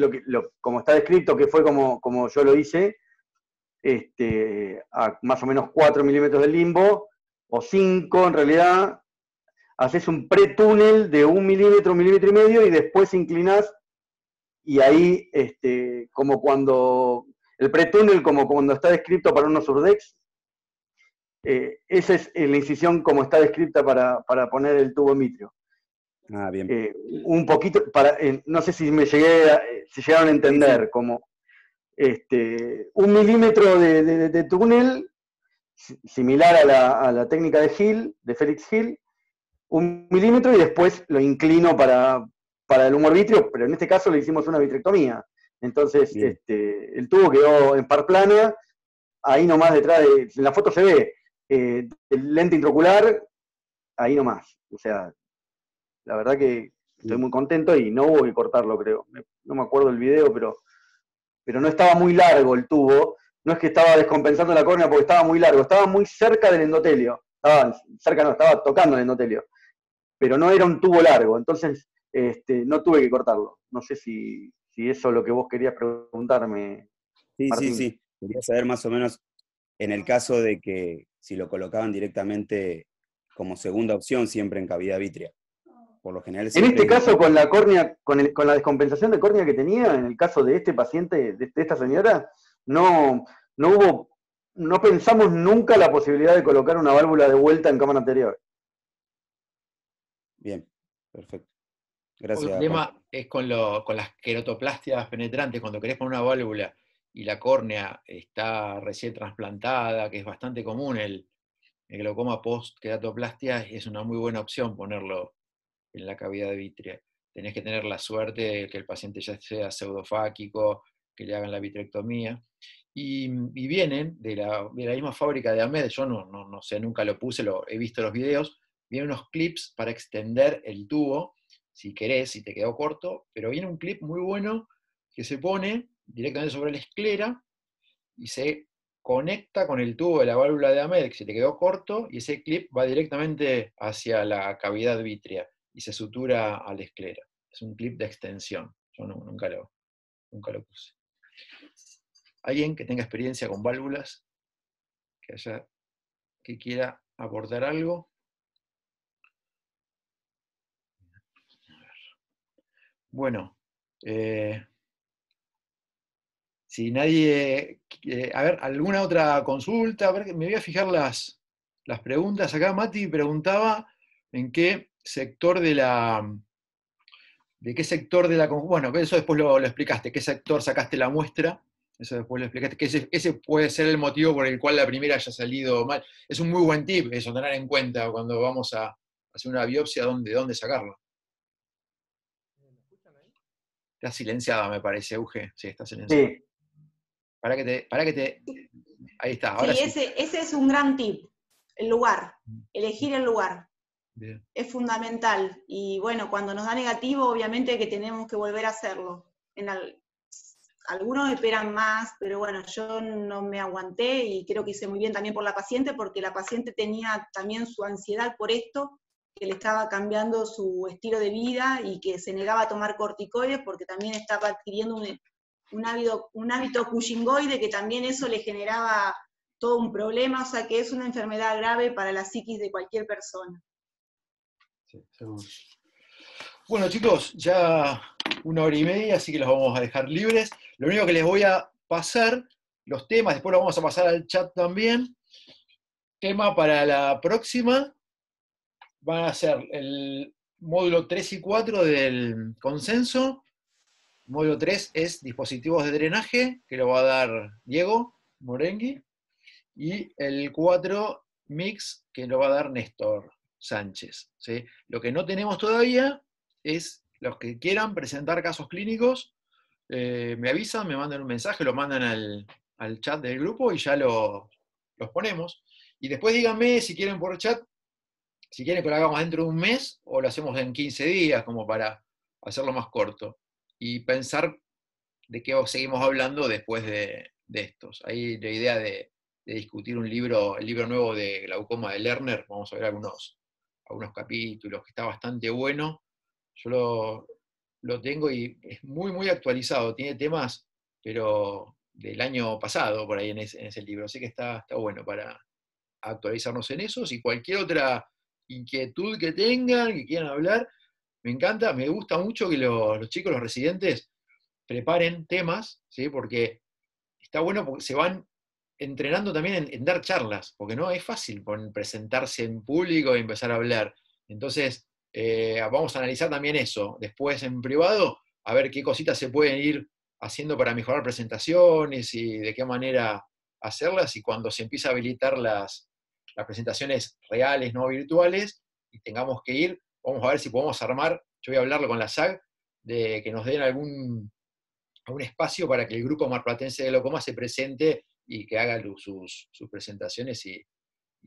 como está descrito, que fue como yo lo hice, a más o menos 4 milímetros del limbo, o 5 en realidad. Haces un pretúnel de 1 milímetro, 1,5 milímetros, y después inclinás, y ahí, como cuando, el pretúnel como cuando está descrito para unos urdex, esa es la incisión como está descrita para poner el tubo en vitrio. Ah, bien. Un poquito, no sé si si llegaron a entender, sí. Como 1 milímetro de túnel, similar a la técnica de Hill, de Félix Hill, 1 milímetro, y después lo inclino para el humor vitrio, pero en este caso le hicimos una vitrectomía. Entonces, el tubo quedó en par plana, ahí nomás detrás en la foto se ve, el lente intraocular, ahí nomás. O sea, la verdad que estoy muy contento y no hubo que cortarlo, creo. No me acuerdo el video, pero pero no estaba muy largo el tubo, no es que estaba descompensando la córnea porque estaba muy largo, estaba muy cerca del endotelio, estaba tocando el endotelio, pero no era un tubo largo, entonces no tuve que cortarlo. No sé si eso es lo que vos querías preguntarme, Sí, Martín. sí. Quería saber más o menos, en el caso de que si lo colocaban directamente como segunda opción siempre en cavidad vítrea. Por lo general En siempre este caso, con la córnea, con la descompensación de córnea que tenía, en el caso de este paciente, de esta señora, no pensamos nunca la posibilidad de colocar una válvula de vuelta en cámara anterior. Bien, perfecto. Otro Gracias, Juan. tema es con las queratoplastias penetrantes, cuando querés poner una válvula y la córnea está recién trasplantada, que es bastante común el glaucoma post-queratoplastia, es una muy buena opción ponerlo en la cavidad vítrea. Tenés que tener la suerte de que el paciente ya sea pseudofáquico, que le hagan la vitrectomía. Y vienen de la misma fábrica de AMED, yo no sé, nunca lo puse, he visto los videos, vienen unos clips para extender el tubo, si querés, si te quedó corto, pero viene un clip muy bueno que se pone directamente sobre la esclera y se conecta con el tubo de la válvula de AMED, que se te quedó corto, y ese clip va directamente hacia la cavidad vítrea y se sutura a la esclera. Es un clip de extensión. Yo nunca lo puse. ¿Alguien que tenga experiencia con válvulas? Que quiera aportar algo. Bueno, si nadie... a ver, ¿alguna otra consulta? A ver, me voy a fijar las preguntas. Acá Mati preguntaba en qué sector de qué sector de la... Bueno, eso después lo explicaste. ¿Qué sector sacaste la muestra? Eso después lo explicaste. Que ese puede ser el motivo por el cual la primera haya salido mal. Es un muy buen tip eso, tener en cuenta cuando vamos a hacer una biopsia, dónde sacarla. Está silenciada, me parece, Euge. Sí, está silenciada. Sí. Para que te... Ahí está, ahora sí. Ese es un gran tip, el lugar, elegir el lugar. Bien. Es fundamental. Y bueno, cuando nos da negativo, obviamente que tenemos que volver a hacerlo. Algunos esperan más, pero bueno, yo no me aguanté y creo que hice muy bien también por la paciente, porque la paciente tenía también su ansiedad por esto, que le estaba cambiando su estilo de vida y que se negaba a tomar corticoides porque también estaba adquiriendo un hábito cushingoide, que también eso le generaba todo un problema, o sea que es una enfermedad grave para la psiquis de cualquier persona. Sí, seguro. Bueno, chicos, ya 1 hora y media, así que los vamos a dejar libres. Lo único que les voy a pasar, los temas, después lo vamos a pasar al chat también. Tema para la próxima van a ser el módulo 3 y 4 del consenso. Módulo 3 es dispositivos de drenaje, que lo va a dar Diego Morengui. Y el 4, mix, que lo va a dar Néstor Sánchez. ¿Sí? Lo que no tenemos todavía es los que quieran presentar casos clínicos, me avisan, me mandan un mensaje, lo mandan al chat del grupo y ya los ponemos. Y después díganme si quieren por chat, si quieren que lo hagamos dentro de un mes o lo hacemos en 15 días, como para hacerlo más corto. Y pensar de qué seguimos hablando después de estos. Ahí la idea de discutir el libro nuevo de Glaucoma de Lerner, vamos a ver algunos capítulos, que está bastante bueno. Yo lo tengo y es muy, muy actualizado, tiene temas, pero del año pasado, por ahí en ese libro, así que está bueno para actualizarnos en esos, y cualquier otra inquietud que tengan, que quieran hablar, me encanta, me gusta mucho que los chicos, los residentes, preparen temas, ¿sí? Porque está bueno porque se van entrenando también en dar charlas, porque no es fácil presentarse en público y empezar a hablar. Entonces, vamos a analizar también eso después en privado, a ver qué cositas se pueden ir haciendo para mejorar presentaciones y de qué manera hacerlas, y cuando se empieza a habilitar las presentaciones reales, no virtuales, y tengamos que ir, vamos a ver si podemos armar, yo voy a hablarlo con la SAG, de que nos den algún espacio para que el grupo marplatense de glaucoma se presente y que haga sus presentaciones y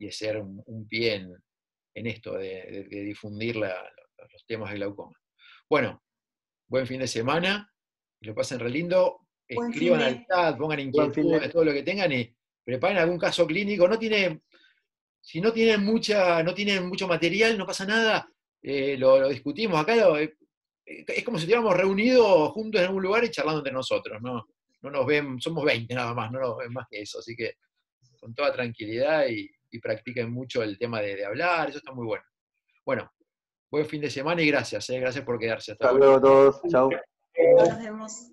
hacer un pie en esto de difundir los temas de glaucoma. Bueno, buen fin de semana, que lo pasen re lindo. Buen escriban fin al de. chat, pongan Buen fin de. inquietudes, todo lo que tengan y preparen algún caso clínico. Si no tienen mucho material, no pasa nada, lo discutimos. Acá es como si estuviéramos reunidos juntos en algún lugar y charlando entre nosotros, ¿no? No nos ven, somos 20 nada más, no nos ven más que eso, así que con toda tranquilidad y practiquen mucho el tema de hablar, eso está muy bueno. Bueno, buen fin de semana y gracias por quedarse hasta Hasta ahora. luego a todos. Chau. Nos vemos.